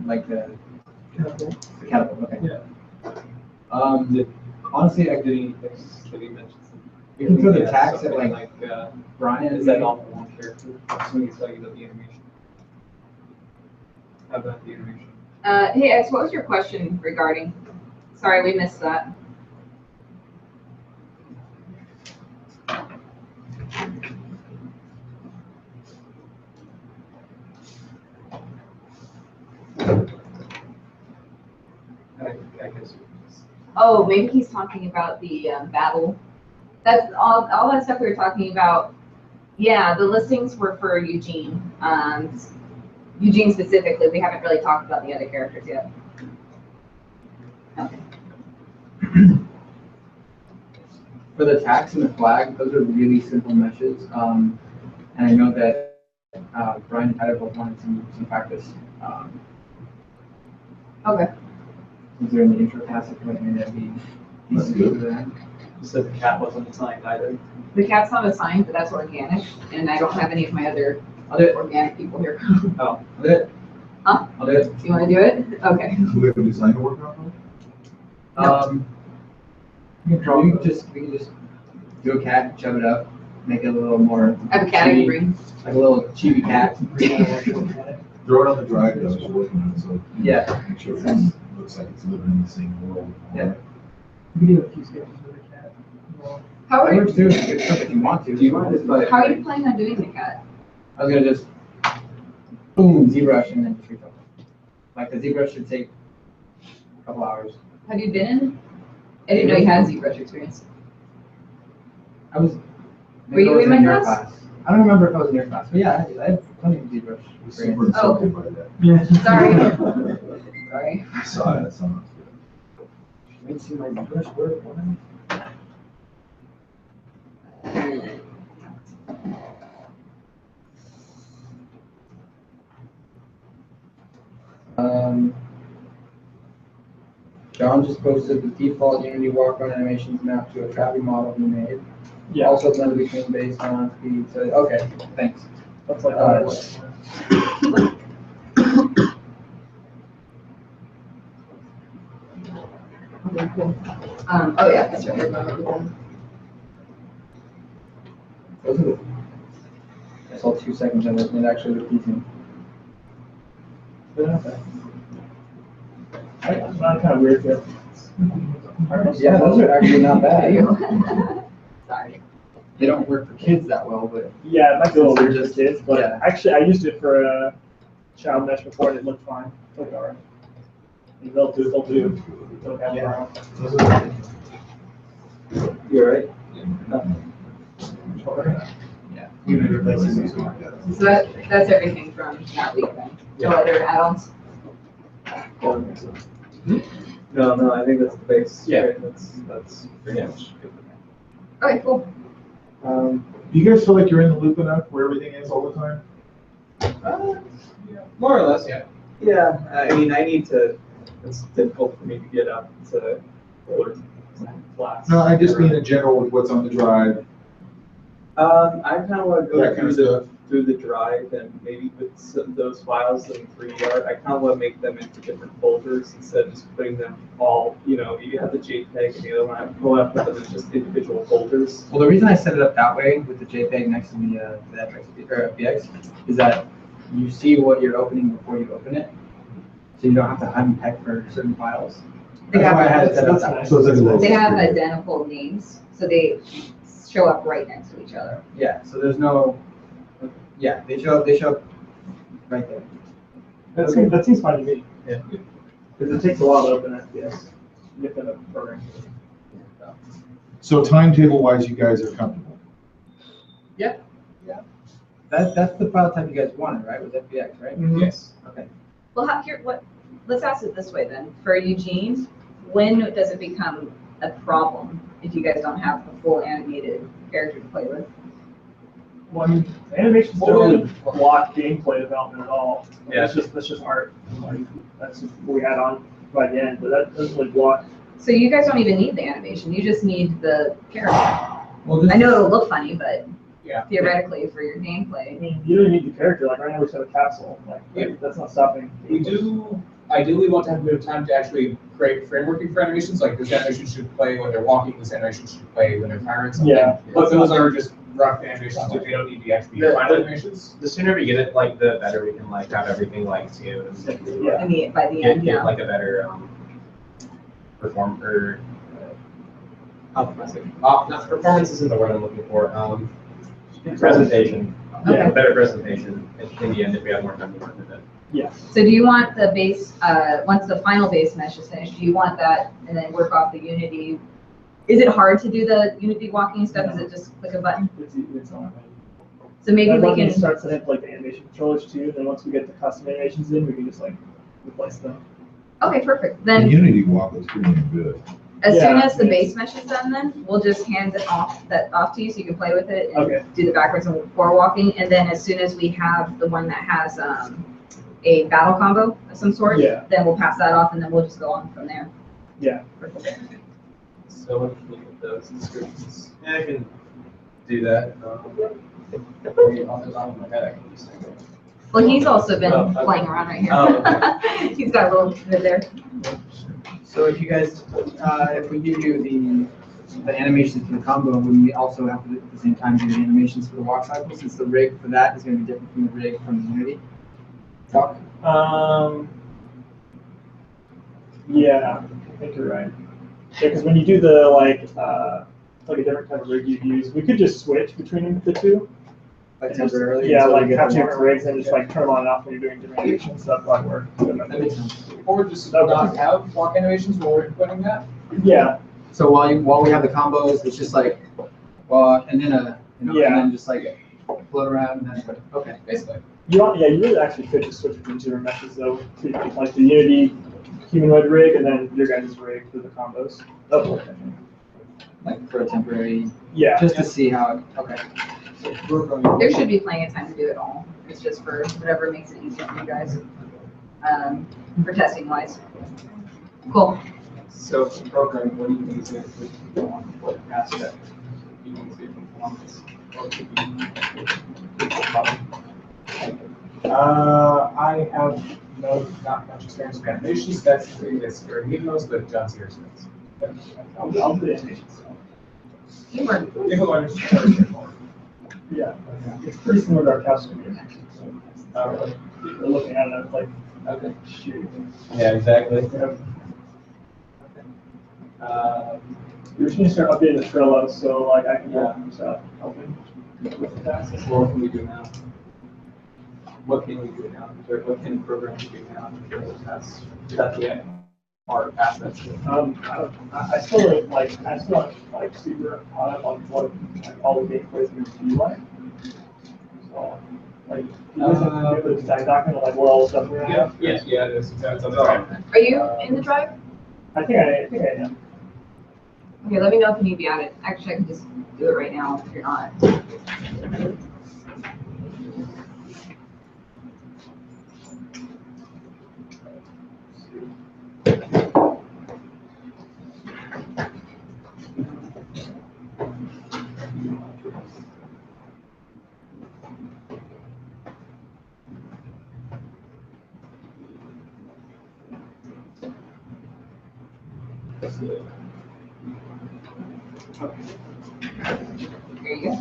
like the catapult, okay. Yeah. Honestly, I could, you can throw the tax at like Brian. Is that all for one character? Somebody can tell you about the animation. How about the animation? Hey X, what was your question regarding? Sorry, we missed that. I guess. Oh, maybe he's talking about the battle. That's all that stuff we were talking about. Yeah, the listings were for Eugene. Eugene specifically. We haven't really talked about the other characters yet. Okay. For the tax and the flag, those are really simple meshes. And I know that Brian and Tyler both wanted some practice. Okay. Is there in the intro passage like maybe that'd be decent to do that? You said the cat wasn't assigned either. The cat's not assigned, but that's organic, and I don't have any of my other I'll do it. organic people here. I'll do it. Huh? I'll do it. You want to do it? Okay. Do we have a design to work on? We can just do a cat, shove it up, make it a little more. I have a cat I can chibi, bring. like a little chibi cat. Throw it on the drive though, as you're working on it, so. Yeah. Make sure it looks like it's living in the same world. Yeah. You can do a few sketches with a cat. How are I would you, do good stuff if you want to. Do you mind if I? how are you planning on doing the cat? I was gonna just boom, ZBrush and then just refill. Like the ZBrush should take a couple hours. Have you been in? I didn't know you had ZBrush experience. I was. Were you I was in my your class? I don't remember if I was in your class, but yeah, I had plenty of ZBrush I'm experience. super insulted by that. Yeah. Sorry. Sorry. I saw it, someone. Let me see my ZBrush work. John just posted the default Unity walk-on animations map to a trapping model he made. Yeah, Also blended between based on speed. So okay, thanks. that's like how it works. Okay, cool. Oh yeah, that's right. I remember that. Those are the- I saw 2 seconds of it, and it actually looked decent. But okay. It's not kind of weird too. Yeah, those are actually not bad. Sorry. They don't work for kids that well, but Yeah, it might be a little They're weird just- for kids, but yeah. actually I used it for a child mesh before and it looked fine. It looked alright. They'll do. They'll have Yeah. their you're right. Yeah. Even if it replaces these like that. So that's everything from that week then. No other add-ons? No, I think that's the base. Yeah. Right? That's pretty much good. Okay, cool. Do you guys feel like you're in the loop enough where everything is all the time? More or less, yeah. Yeah, I mean, I need to it's difficult for me to get up to older class. No, I just mean in general with what's on the drive. I kind of want to go That kind of through the drive and maybe put those files in 3D. I kind of want to make them into different folders instead of just putting them all, you have the JPEG and the other one, I want to put them in just individual folders. Well, the reason I set it up that way with the JPEG next to the FBX is that you see what you're opening before you open it, so you don't have to unpack for certain files. That's why I had it set up that way. So it's like a little. They have identical names, so they show up right next to each other. Yeah, so there's no, yeah, they show up right there. That seems fine to me. Yeah. Because it takes a while to open FPS. You have to program. So timetable wise, you guys are comfortable. That's the file type you guys wanted, right, with FBX, right? Yes. Okay. Well, let's ask it this way then. For Eugene, when does it become a problem if you guys don't have a full animated character to play with? When animations don't really block gameplay development at all. Yeah. That's just art. Like, that's what we had on by the end, but that doesn't really block. So you guys don't even need the animation. You just need the character. Well, I know it'll look funny, but Yeah. theoretically for your I gameplay. mean, you don't need the character. Like right now, we just have a capsule. Like Yeah. that's not stopping. We do ideally want to have a bit of time to actually create frameworking for animations, like this animation should play when they're walking, this animation should play when they're firing something. Yeah. But those are just rough animations, if they don't need to actually be final animations. The sooner we get it, like, the better we can, like, have everything, like, tuned. Yeah. By the Get, end, get yeah. like a better, not performance isn't the word I'm looking for, presentation. Yeah. A better presentation in the end if we have more time to work with it. Yeah. So do you want the base, once the final base mesh is finished, do you want that and then work off the Unity? Is it hard to do the Unity walking stuff? Is it just click a button? It's on. So maybe I'd we love to can, start setting up like the animation controllers too. Then once we get the custom animations in, we can just like replace them. okay, perfect. The Then Unity walk is pretty damn good. as soon Yeah. as the base mesh is done, then we'll just hand it off to you so you can play with it and Okay. do the backwards and forward walking. And then as soon as we have the one that has a battle combo of some sort, Yeah. then we'll pass that off and then we'll just go on from there. Yeah. So what if we look at those descriptions? Yeah, I can do that. Maybe off the top of my head, I can just think of it. Well, he's also been Oh, okay. playing around right here. Oh, He's got a little bit there. So if you guys, if we give you the animations for the combo, wouldn't we also have to at the same time do the animations for the walk cycle, since the rig for that is going to be different from the rig from the Unity walk? Yeah, I think you're right. Yeah, because when you do the like a different type of rig you use, we could just switch between the two. Like And just- temporarily? Yeah, until we like get have the two walk different rigs cycle? and just like turn them on and off when you're doing different animations. That probably work. That makes sense. Or just not have walk animations while we're inputting that. Yeah, So while we have the combos, it's just like walk and then and Yeah. then just like float around and then, okay. Basically. you really actually could just switch between two different meshes though. To, like the Unity humanoid rig and then your guys' rig for the combos. That would work, I think. Like for a temporary, Yeah. just to see how, okay. There should be plenty of time to do it all. It's just for whatever makes it easier for you guys, for testing wise. Cool. So for programming, what do you think is going to go on? What aspect do you think is going to performance? Or could be I have not much experience with animations. That's the thing that's very neat most, but John's here experience. I'll do the animations. Humor. Yeah, it's pretty similar to our capsule game. So, we're looking at it like, Okay. shoot. Yeah, exactly. We're just gonna start updating the Trello, so like I can helping with the tasks. What can we do now? What can we do now? What can programs do now? That's the art aspects. I still don't like super caught up on what like, all the gameplay is going to be like. So like you guys have to do the design document like what all the stuff we're gonna have. Yeah, it is. That's right. Are you in the drive? I think I am. Okay, let me know if you need to be added. Actually, I can just do it right now if you're not. Absolutely. There you go.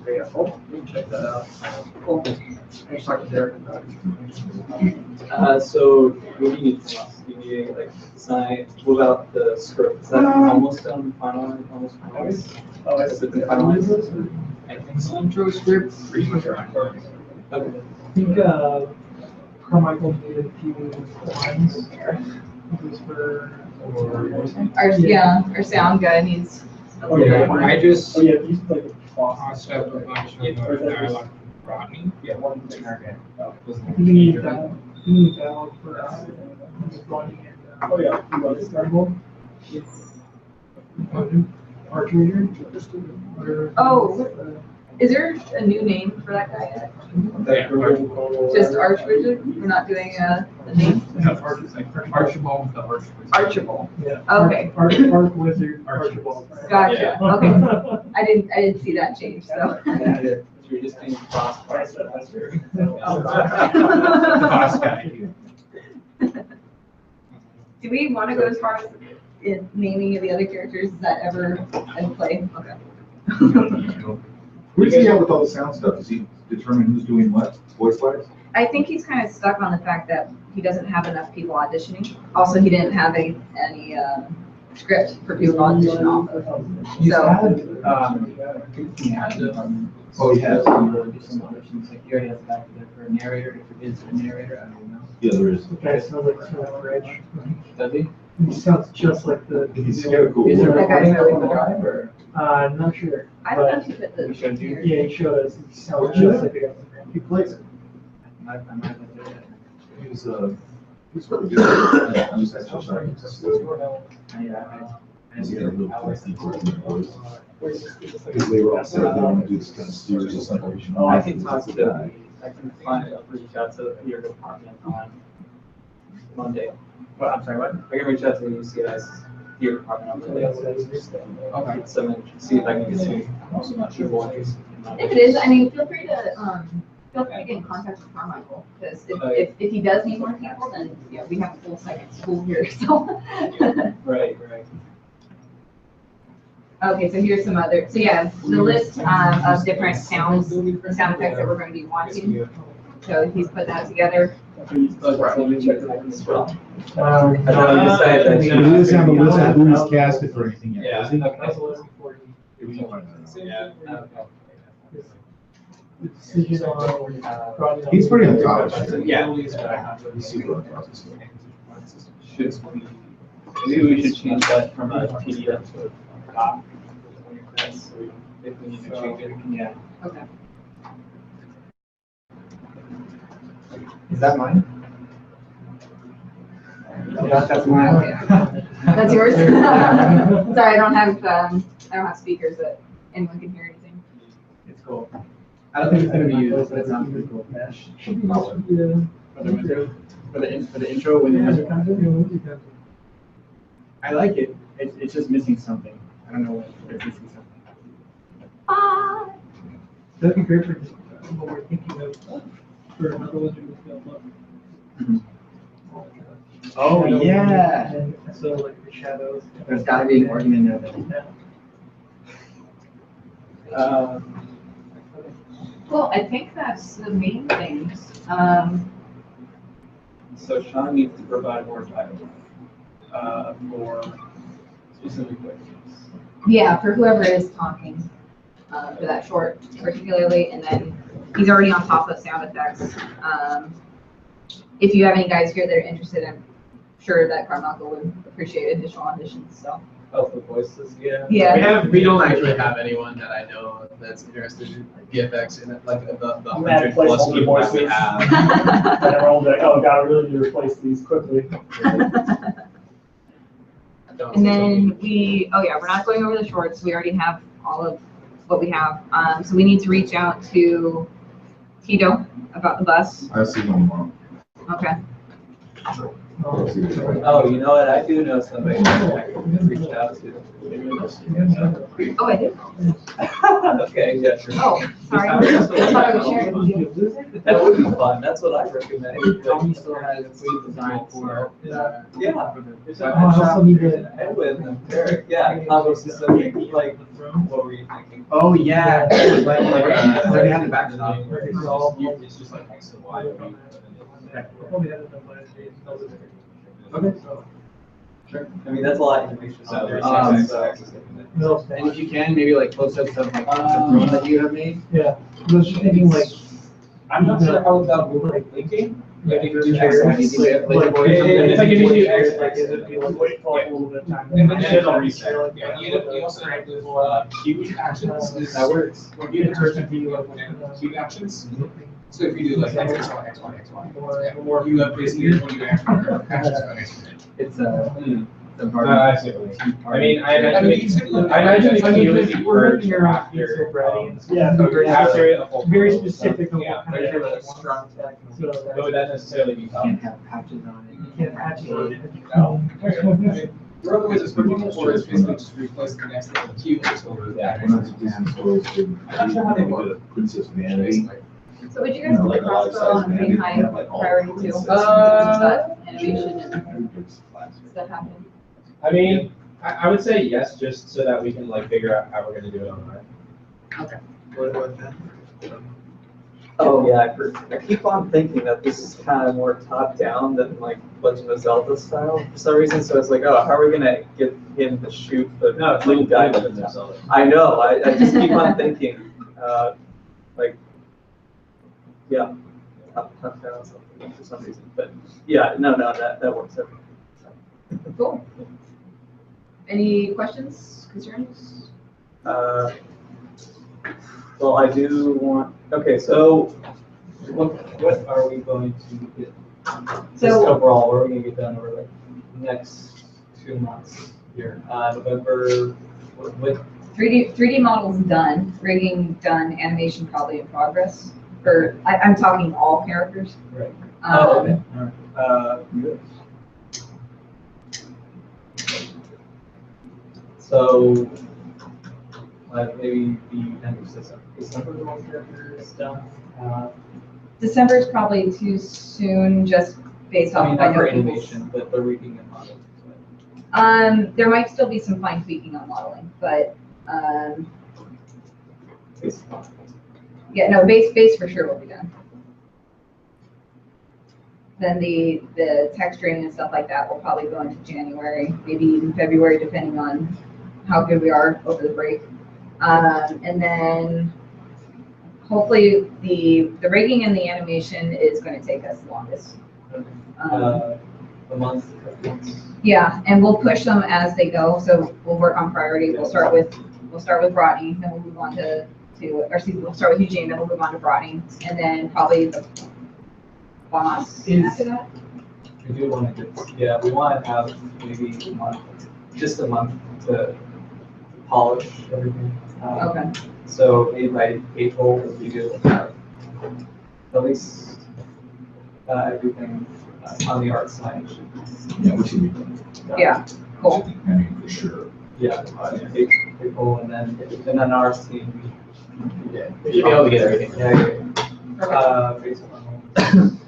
Very helpful. We can check that out. Cool. I just talked to Derek about it. So what do you need from us? Do you need like design? What about the script? Is that almost done, finalized, almost finalized? Oh, Has it been finalized? I think so. Intro script, pretty much around. Okay. I think Carmichael did a few lines. This for Our sound guy needs. Oh, yeah. I just. Oh, yeah, you like a boss. Also have a bunch of dialogue Rodney. Yeah, one thing. Okay. you need that. You need that for running and Oh, yeah. You want to start one? Arch reader. Oh, is there a new name for that guy yet? Yeah, Just Archbishop? We're not doing a name? Archibald the Archbishop. Archibald. Yeah. Okay. Arch wizard. Archibald. Gotcha. Okay. I didn't see that change, so. You're just being cross. That's very. Boss guy. Do we want to go as far as in naming of the other characters? Is that ever in play? Okay. Where's he at with all the sound stuff? Does he determine who's doing what, voice-wise? I think he's kind of stuck on the fact that he doesn't have enough people auditioning. Also, he didn't have any script for people to audition off of. He's So- had, I think he had, Oh, he has. do some auditions, like he already has a back there for a narrator, if it is a narrator, I don't know. Yeah, there is. Okay, so like Rich. Does he? He sounds just like the. He's got a cool Is there a That guy's recording really of the cool. drive or? Not sure. I don't know if he put the. We should do. Yeah, he showed us. He sounds just like the guy. He plays it. I might have to do it. He's really good. I was actually sorry. He's got a real deep working voice. Because they were all said they want to do this kind of serious celebration. Oh, I can talk to, I can reach out to your department on Monday. Well, I'm sorry, what? I can reach out to the UCS, your department on Monday. Okay. So see if I can get some people interested. If it is, I mean, feel free to get in contact with Carmichael, because if he does need more people, then, yeah, we have a full second school here, so. Right. Okay, so here's some other, so yeah, the list of different sound effects that we're going to be watching. So he's put that together. Let me check that as well. I don't know, you decided that He doesn't have a list of who's casted for anything yet, Yeah. does he? That's a list for you. Yeah. The decision on. He's pretty on top. Yeah. He's super on top. Should we, maybe we should change that from a PDF to a doc. If we need to change it, yeah. Okay. Is that mine? Yeah, that's mine. That's yours? Sorry, I don't have speakers that anyone can hear anything. It's cool. I don't think it's gonna be used, but it sounds pretty cool. For the intro when the music comes in? I like it. It's just missing something. I don't know what, it's missing something. That'd be great for what we're thinking of for another legend with film. Oh, yeah. And so like the shadows. There's gotta be an organ in there. Well, I think that's the main things. So Sean needs to provide more dialogue, for specific questions. Yeah, for whoever is talking, for that short particularly, and then he's already on top of sound effects. If you have any guys here that are interested, I'm sure that Carmichael would appreciate additional auditions, so. Oh, the voices, yeah. Yeah. We don't actually have anyone that I know that's interested in VFX in it, like the I'm gonna 100 place plus all the people that we voices. have. And everyone will be like, oh, God, I really need to replace these quickly. And then we're not going over the shorts. We already have all of what we have. So we need to reach out to Tito about the bus. I'll see him tomorrow. Okay. Oh, you know what? I do know somebody that I can reach out to. Oh, I did? Okay, yeah, sure. Oh, sorry. I thought I was sharing with you. That would be fun. That's what I recommend. Tony still has a free design for, Yeah. for the. Oh, I also need to. Edwin, Eric, yeah, combo system, like, what were you thinking? Oh, yeah. Like, Already had the backstop. it's just like X and Y. Probably had it done last day. Okay. Sure. I mean, that's a lot of information. So there's So- No, And if you can, maybe like close-ups of like the drone that you have made. yeah, I was just thinking like, I'm not sure how that would like linking. Like you could do Like, X, like, it's like if you do X, like, is it be like, wait for a little bit of time? and then And it'll then reset. Yeah, you also have the queue actions. Is That works. When you turn to be like queue actions. So if you do like X, X, Y, X, Y, X, Y, or you have basically when you actions for X. It's the part. I see what you mean. I mean, I imagine the queue is the we're purge making your after. Yeah. So you're after a whole. Very specific on Yeah, what kind of. there's a action you want. So What would that necessarily be? You can't have patches on it. you can't patch it. No. Your other ways is pretty much or it's basically just replace the next level queue until the action. I'm not sure how they do Princess Vanity. So would you guys put the crossbow on a pretty high priority too? That innovation and stuff happening. I mean, I would say yes, just so that we can like figure out how we're gonna do it online. What about that? Oh, yeah, I keep on thinking that this is kind of more top-down than like Legend of Zelda style for some reason, so it's like, oh, how are we gonna get him to shoot the blue guy with the top? I know, I just keep on thinking, like, yeah, top-down something for some reason, but yeah, no, that works. Cool. Any questions, concerns? Well, I do want, okay, so what are we going to get? Just So, overall, what are we gonna get done over the next 2 months here? November, what, 3D models done, rigging done, animation probably in progress. Or, I'm talking all characters. right? Oh, okay, Um, all right. Good. So, maybe the end of December, the most characters done. December is probably too soon, just based I off. mean, of not for people's- animation, but the reading and modeling. There might still be some fine tweaking on modeling, but, yeah, no, base for sure will be done. Then the texturing and stuff like that will probably go into January, maybe even February, depending on how good we are over the break. And then hopefully the rigging and the animation is going to take us the longest. A month, couple months. Yeah, and we'll push them as they go. So we'll work on priority. We'll start with Rodney, then we'll move on to or excuse me, we'll start with Eugene, then we'll move on to Rodney, and then probably the boss after that. We do want to get, yeah, we want to have maybe a month, just a month to polish everything. Okay. So maybe by April, we do have at least everything on the art side. Yeah, we should be done. Yeah. Cool. I mean, for sure. Yeah, April, and then our team. Yeah, we should be able to get everything. Yeah. Based on.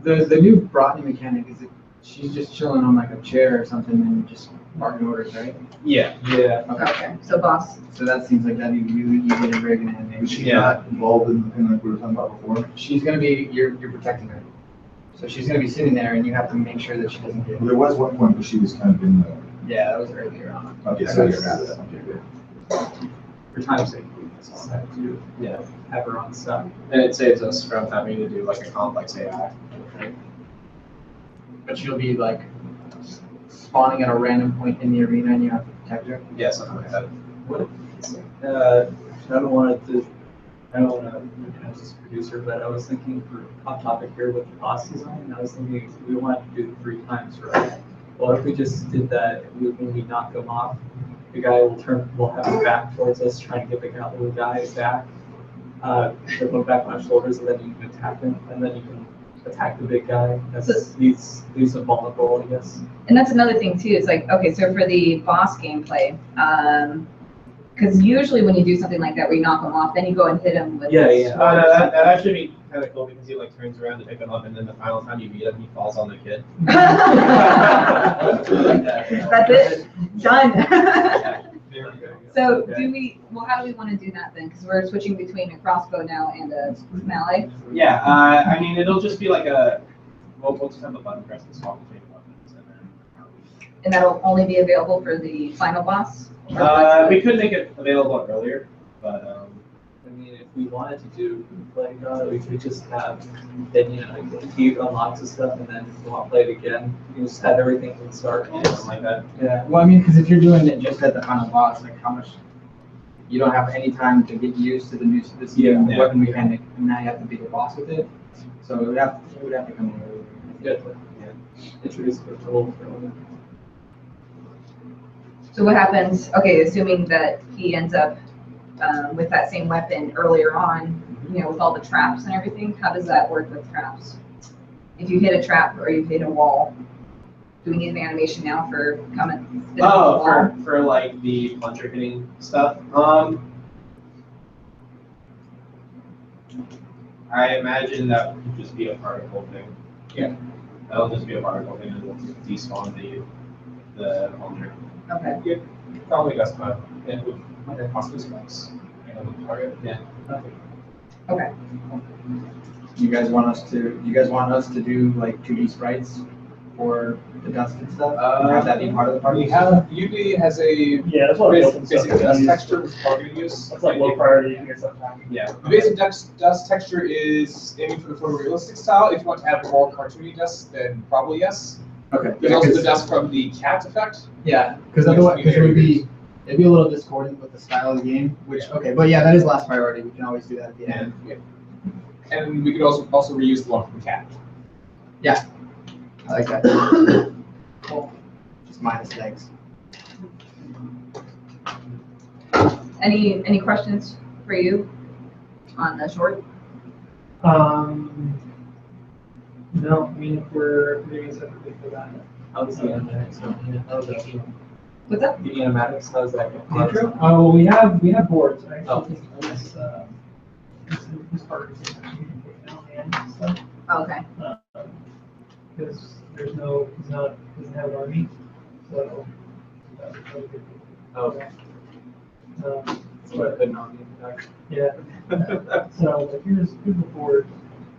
The new Broughton mechanic, is it, she's just chilling on like a chair or something and just marking orders, right? Yeah. Yeah. Okay. So boss. So that seems like that'd be really easy to rig and Was animate. she Yeah. not involved in like we were talking about before? She's gonna be, you're protecting her. So she's gonna be sitting there and you have to make sure that she doesn't get. Well, there was one point where she was kind of in the, Yeah, that was earlier on. okay, so you're out of that, okay, good. For time's sake, we just have to, have her on stuff. And it saves us from having to do like a complex AI. But she'll be like spawning at a random point in the arena and you have to protect her. Yeah, something like that. I don't want to as a producer, but I was thinking for off topic here with the boss design, I was thinking we want to do 3 times, right? Well, if we just did that, when we knock him off, the guy will have his back towards us, trying to get the guy back, to look back on his shoulders, and then you can attack him, and then you can attack the big guy. That's he's a vulnerable, I guess. And that's another thing too, it's like, okay, so for the boss gameplay, because usually when you do something like that, where you knock them off, then you go and hit them with. Yeah, the yeah. Oh, no, sword. that actually be kind of cool because he like turns around to pick him up, and then the final time you beat him, he falls on the kid. That's it, done. There we go. So Okay. how do we want to do that then? Because we're switching between a crossbow now and a melee. Yeah, I mean, it'll just be like we'll just have a button press to swap between weapons, and then. And that'll only be available for the final boss? We could make it available earlier, but I mean, if we wanted to do play God, we could just have, then, you know, like, he unlocks the stuff, and then if you want to play it again, you just have everything from the start. something like that. Yeah, well, I mean, because if you're doing it just at the final boss, like how much, you don't have any time to get used to the new, this new Yeah. weapon mechanic, and now you have to beat the boss with it. So it would have to come in earlier. Yeah. Introduce the tool for all that. So what happens, okay, assuming that he ends up with that same weapon earlier on, you know, with all the traps and everything, how does that work with traps? If you hit a trap or you hit a wall, do we need an animation now for coming? Oh, for like the plunger hitting stuff. I imagine that would just be a particle thing. Yeah. That'll just be a particle thing, and we'll despawn the plunger. Okay. Probably that's fine. And with possibly specs. And target. Yeah. Okay. You guys want us to do like 2D sprites for the dust and stuff? And have that be part of the party? We have, Udemy has a Yeah, that's what I open basic stuff. dust texture with target use. That's like low priority, you can get some time. Yeah. The basic dust texture is aiming for the photorealistic style. If you want to have more cartoony dust, then probably yes. Okay. There's also the dust from the cat effect. Yeah, because otherwise, it'd be a little discordant with the style of the game, which, okay, but yeah, that is last priority, we can always do that at the end. And we could also reuse the one from cat. Yeah, I like that. Cool. Just minus legs. Any questions for you on the short? No, I mean, if we're doing separately for that. How's the animatics going? How's that? What's up? The animatics, how's that going? Oh, well, we have boards. I Oh. actually think this part is actually take down and stuff. Oh, okay. Because doesn't have an army, so. That would be Okay. That's what I couldn't on the impact. Yeah. So, like, here's the board.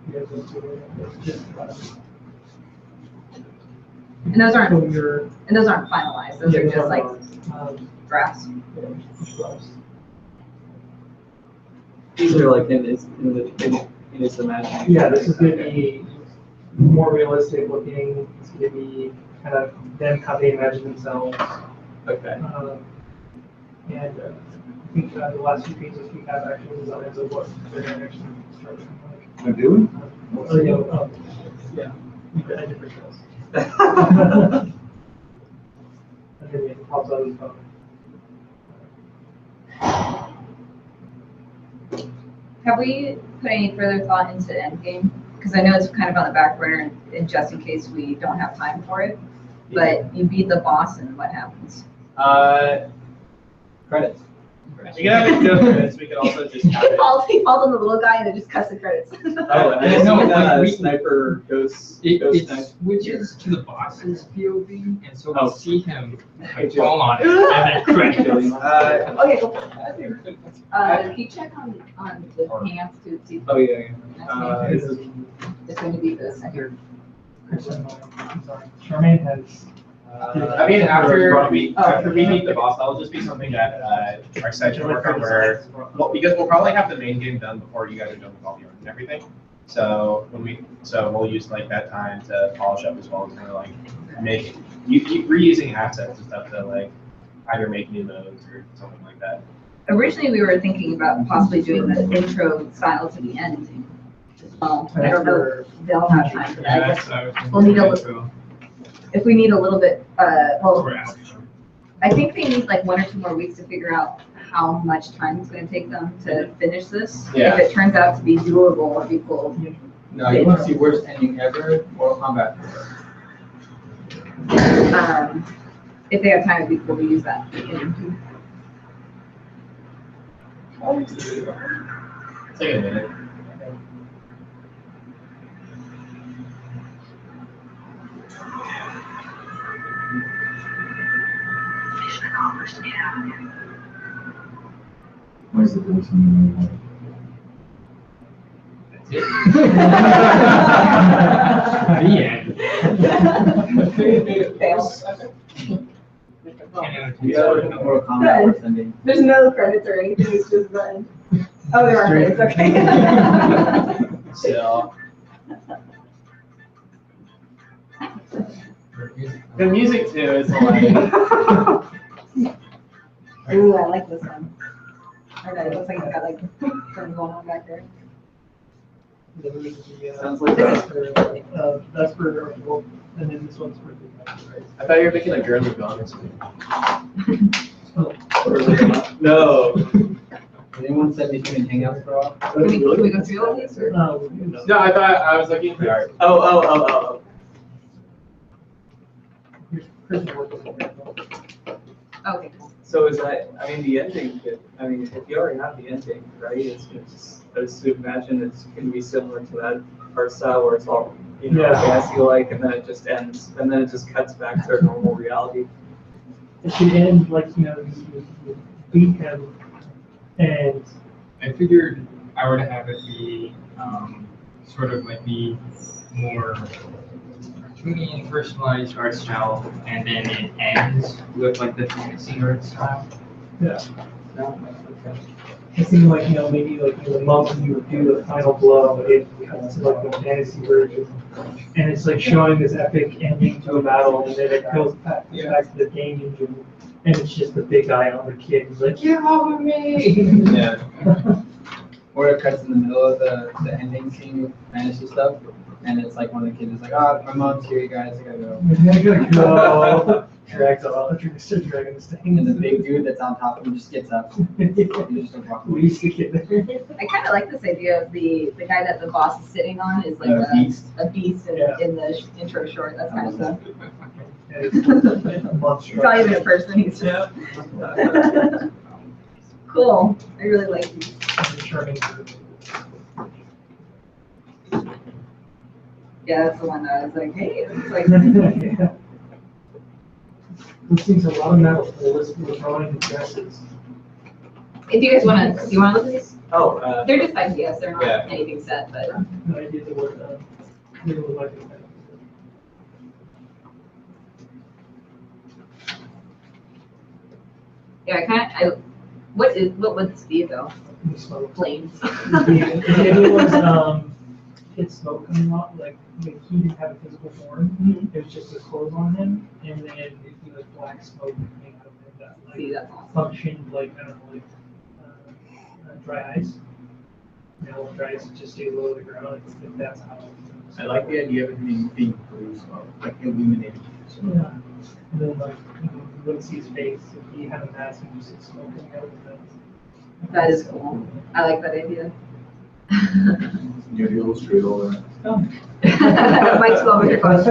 You guys look to it. It's just, And those aren't so you're. finalized, those Yeah, are those just like um, drafts. yeah, just rough. These are like in his imagination. Yeah, this is gonna be more realistic looking. It's gonna be kind of them how they imagine themselves. Okay. And I think the last few pages we have actual designs of what they're gonna actually start looking like. I'm doing? Or, you know, yeah, I did visuals. And then it pops out of the phone. Have we put any further thought into the end game? Because I know it's kind of on the back burner, and just in case we don't have time for it. But you beat the boss, and what happens? Credits. We can have it go credits. We could also just have it. He falls on the little guy, and it just cuts the credits. Oh, and I No, know that we- sniper goes It sniper. switches to the boss's POV, and so Oh. we see him like fall on it, and then credits. Okay, go for it. Can you check on the pants to see? Oh, yeah, Next page It's going to be the second. I'm sorry. Charmaine has. I mean, after we beat the boss, that'll just be something that our section work on where, well, because we'll probably have the main game done before you guys are done with all the art and everything. So we'll use like that time to polish up as well as kind of like keep reusing assets and stuff to like either make new modes or something like that. Originally, we were thinking about possibly doing the intro style to the end. I don't know if they'll have time for that. I guess we'll need a little, if we need a little bit, well, I think they need like 1 or 2 more weeks to figure out how much time it's going to take them to finish this. Yeah. If it turns out to be doable, it'd be cool. No, you want to see worst ending ever, Mortal Kombat 4. If they have time, it'd be cool to use that. Take a minute. Where's the voice in the The end. Fails. Yeah, Mortal Kombat worst ending. There's no credits or anything, it's just the end. Oh, there are credits, okay. So, The music too is like, Ooh, I like this one. Okay, it looks like it's got like something going on back there. Sounds like That's for, and then this one's for the. I thought you were making a girly gone or something. No. did anyone send me human hangouts for all? Can we go through all these or? No. No, I thought I was looking for art. Oh. Here's the work of it. Okay, cool. So is that, I mean, the ending, if you already have the ending, right, it's just, I just imagine it's going to be similar to that art style where it's all, gassy like, and then it just ends, and then it just cuts back to normal reality. It should end like, you beat him and. I figured I were to have it be sort of like the more cartoony personalized art style, and then it ends with like the fantasy art style. Yeah. It seemed like, maybe like the moment you would do the final blow, it cuts to like the fantasy version. And it's like showing this epic ending to a battle, and then it goes back to the game engine. And it's just the big guy on the kid. He's like, get off of me! Yeah. Or it cuts in the middle of the ending scene with fantasy stuff, and it's like one of the kids is like, oh, my mom's here, you guys, I gotta go. I gotta go. Drags off, starts dragging the stain. And the big dude that's on top of him just gets up. He just like walks away. Leaves the kid there. I kind of like this idea of the guy that the boss is sitting on is like A beast. a beast in the intro short. That's kind of cool. It's a monster. He's not even a person. He's just cool. I really like these. Yeah, that's the one that I was like, hey, it's like. Yeah. This seems a lot of metal. We're throwing the dresses. If you guys want to, you want to look at these? Oh, They're just ideas. They're not Yeah. anything set, but. No idea the word. They look like it. Yeah, what would this be though? You smell the Flames. The idea was, his smoke coming out, like he didn't have a physical form. It was just his clothes on him, and then it'd be like black smoke coming out of him that See, like that's awesome. functioned like, I don't know, like dry ice. Dry ice just stays low to the ground. If that's how. I like the idea of it being blue smoke, like illuminated. Yeah. And then like you wouldn't see his face if he had a mask and you see smoke coming out of his nose. That is cool. I like that idea. You gotta illustrate all that. Mike's over here going.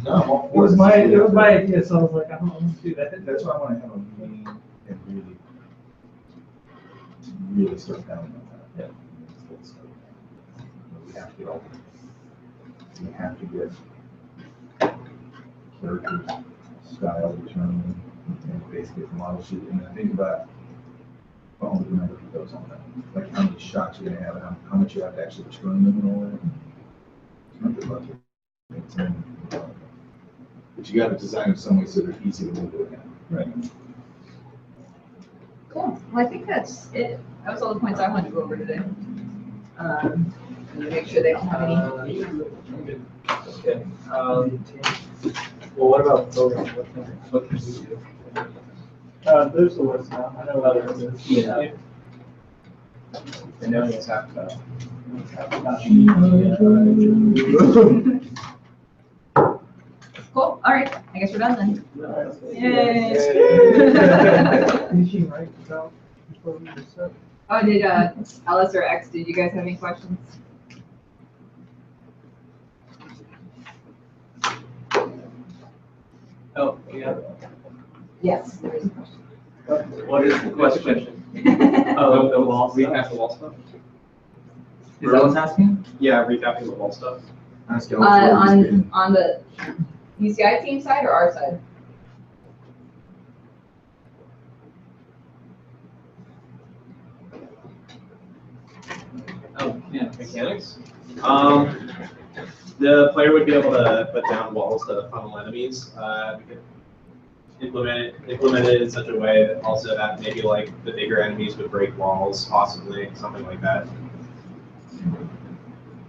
No, It was my idea, so I was like, I don't want to do that. That's why I wanna have a meeting and really start down on that. Yeah. We have to get character style determined, and basically the model sheet, and then think about, well, the number of those on that, like how many shots you're gonna have, how much you have to actually turn them and all that. It's not the budget. But you gotta design them some way so they're easy to move around. Right. Cool. Well, I think that's it. That was all the points I wanted to go over today. And make sure they don't have any. okay. Well, what about program? What can we do? There's the list now. I know how there is. Yeah. I know it's after. Cool. All right. I guess we're done then. Yay. Finishing right without before we start. Oh, did Alice or X? Did you guys have any questions? Oh, yeah. Yes, there is a question. What is the question? Oh, the wall recap stuff? the wall stuff? Is that what's asking? Yeah, recapping the wall stuff. Ask Alex what he's been- On the UCI team side or our side? Oh, yeah. Mechanics? The player would be able to put down walls to funnel enemies. We could implement it in such a way that also that maybe like the bigger enemies would break walls, possibly, something like that.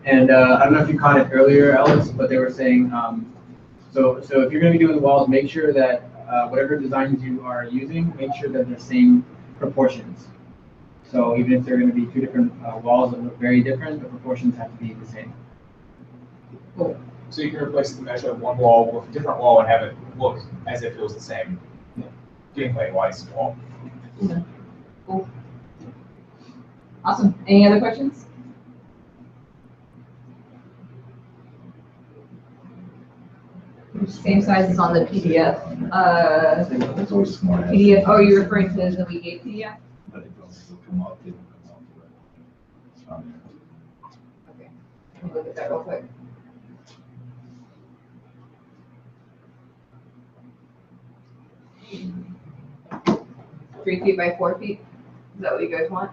And I don't know if you caught it earlier, Alex, but they were saying, so if you're going to be doing walls, make sure that whatever designs you are using, make sure that they're same proportions. So even if they're going to be two different walls that look very different, the proportions have to be the same. So you can replace the mesh of one wall with a different wall and have it look as if it was the same gameplay wise wall. Cool. Awesome. Any other questions? Same size as on the PDF. That's always smart. PDF, oh, you're referring to the we gave PDF? But it doesn't come up, they don't come up, but it's on there. Okay, let me look at that real quick. Three feet by 4 feet? Is that what you guys want?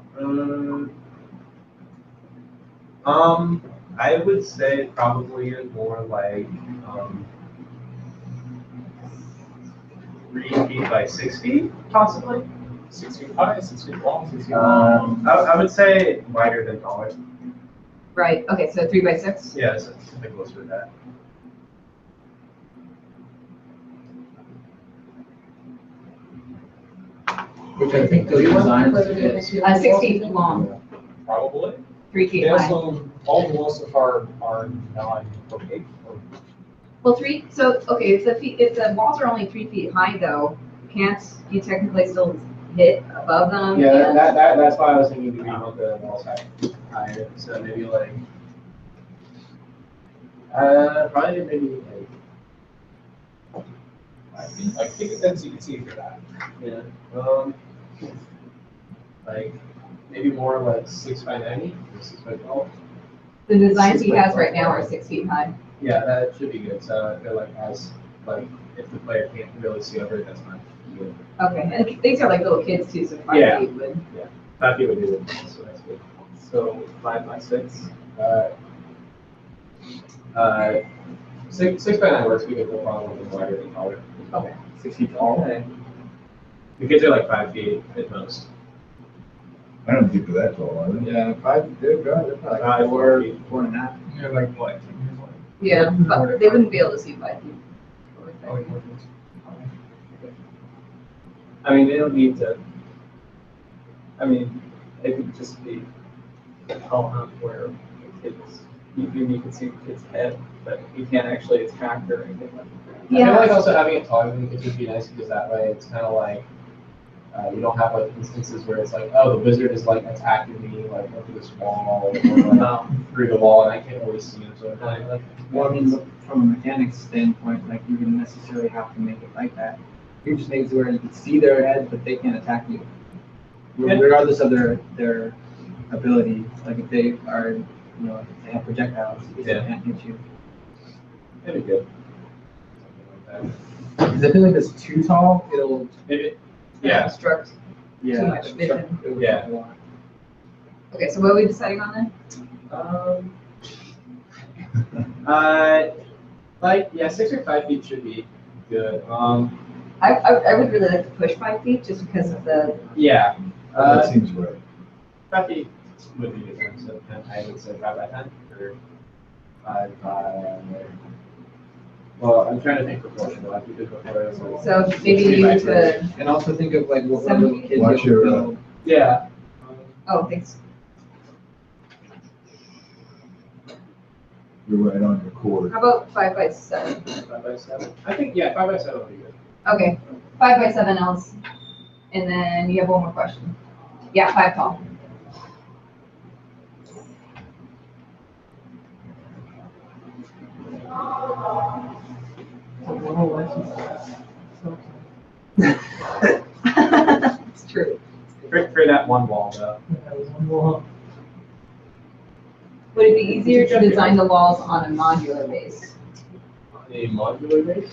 I would say probably more like 3 feet by 6 feet, possibly. 6 feet high, 6 feet long, 6 feet long. I would say wider than taller. Right, okay, so 3 by 6? Yeah, something closer to that. Which I think those designs is 6 feet long, Probably. 3 feet They high. also, all the walls so far are non-opaque. Well, if the walls are only 3 feet high though, can't you technically still hit above them? Yeah, and- that's why I was thinking we want the walls higher. So maybe like, probably maybe like, I think that's, you can see for that. yeah, like maybe more like 6 by 90 or 6 by 12. The designs he 6 by has 12. right now are 6 feet high. Yeah, that should be good. So I feel like if the player can't really see over it, that's fine. Good. Okay, and these are like little kids too, so 5 Yeah. feet would. 5 feet would be good, so that's good. So 5 by 6. Six by 9 works. We could go probably with wider than taller. Okay. 6 feet tall. Okay. The kids are like 5 feet at most. I don't think they're that tall, are they? Yeah, they're probably like 5 four, feet. 4.5. You're like what? Yeah, but they wouldn't be able to see 5 feet. I mean, they don't need to. I mean, it could just be tall enough where the kids, you can see the kid's head, but you can't actually attack or anything like that. I feel like also having it taller than the kids would be nice because that way it's kind of like you don't have like instances where it's like, oh, the wizard is like attacking me like over this wall or like through the wall and I can't really see him. So it's kind of like, Well, I mean, from a mechanics standpoint, like you wouldn't necessarily have to make it like that. You just make it where you can see their head, but they can't attack you, regardless of their ability. Like if they are, if they have projectiles, they can't hit you. that'd be good. Because I feel like if it's too tall, it'll Obstruct too much vision. Yeah. Okay, so what are we deciding on then? Like 6 or 5 feet should be good. I would really like to push 5 feet just because of the, Yeah. That seems right. 5 feet would be good. So I would say 5 by 10 or 5 by. Well, I'm trying to think proportional. I think it's proportional. so maybe you to, And also think of like what Some- little kids Watch you'll your, build. Yeah. oh, thanks. You're right on your cord. How about 5 by 7? 5 by 7. I think 5 by 7 would be good. Okay, 5 by 7 else. And then you have one more question. Yeah, 5 tall. one wall though. That was one wall. Would it be easier to design the walls on a modular base? On a modular base?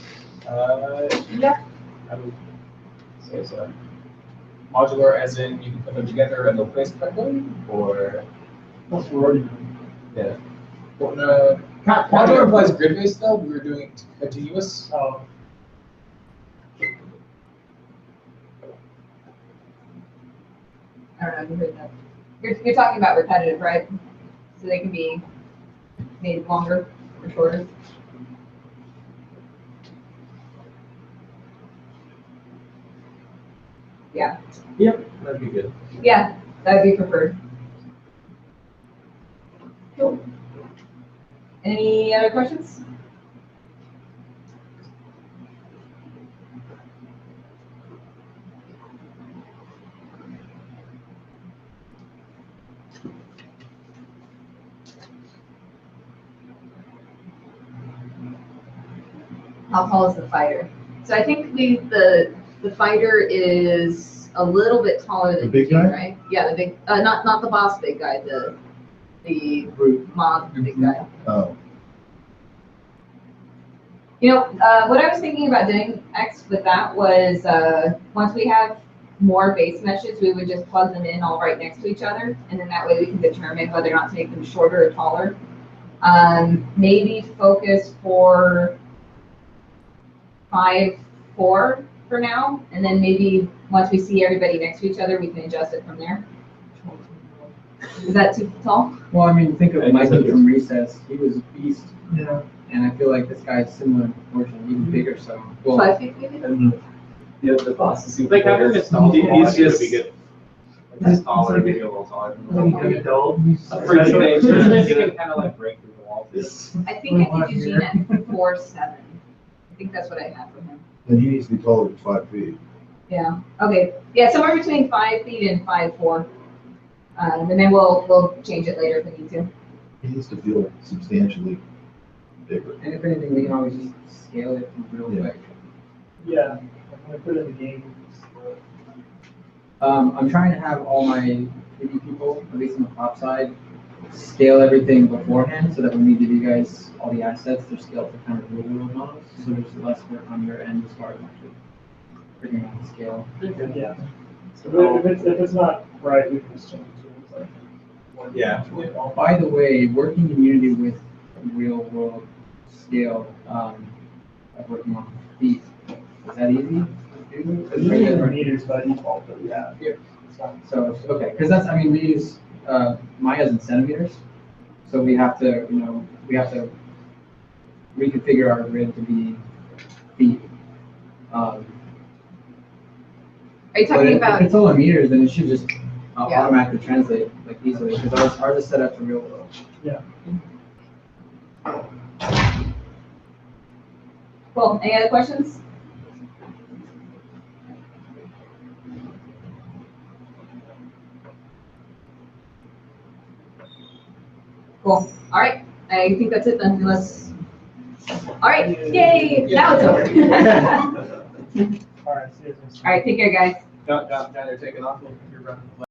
Yeah, I would say so. Modular as in you can put them together and they'll place correctly, or? That's what we're already doing. Yeah. Well, modular implies grid-based though, we were doing continuous. Oh, I don't know if you heard that. You're talking about repetitive, right? So they can be made longer or shorter. Yeah, Yep, that'd be good. yeah, that would be preferred. Cool. Any other questions? How tall is the fighter? So I think the fighter is a little bit taller than The big Gene, guy? right? Yeah, the big, not the boss big guy, the mob big guy. Oh, You know, what I was thinking about doing next with that was, once we have more base meshes, we would just plug them in all right next to each other, and then that way we can determine whether or not to make them shorter or taller. Maybe focus for 5'4" for now, and then maybe once we see everybody next to each other, we can adjust it from there. Is that too tall? Well, I mean, think of I guess Mikey it from Recess. He was a beast, Yeah. and I feel like this guy's similar in proportion, even bigger. So, well, 5 feet maybe? Yeah, the boss is super. Like having a tall He's wall, I think would just. be good. Like this taller, maybe a little taller. Like an adult. Especially if you can kind of like break through the wall. I think I did Eugene at 4'7". I think that's what I had for him. then he needs to be taller than 5 feet. Yeah, okay, yeah, somewhere between 5 feet and 5'4". And then we'll change it later if we need to. He needs to feel substantially bigger. and if anything, we can always just scale it real Yeah. quick. yeah, I'm gonna put it in the game. I'm trying to have all my 3D people, at least on the top side, scale everything beforehand so that when we give you guys all the assets, they're scaled to kind of real world models. So there's less work on your end as far as actually figuring out the scale. Yeah. So if it's not right, we can just change it. It's like one- Yeah. By the way, working in Unity with real world scale, like working on feet, is that easy to do? It's usually in meters by default, but yeah. Yeah. It's not- So, okay, because that's, I mean, we use, Maya's in centimeters, so we have to, reconfigure our grid to be feet. Are you But talking if about, it's all in meters, then it should just Yeah. automatically translate like easily, because ours is set up for real world. Yeah. cool, any other questions? Cool, all right, I think that's it then, unless, all right, yay, now it's over. All right, see you. All right, take care, guys. Down there taking off. You're running.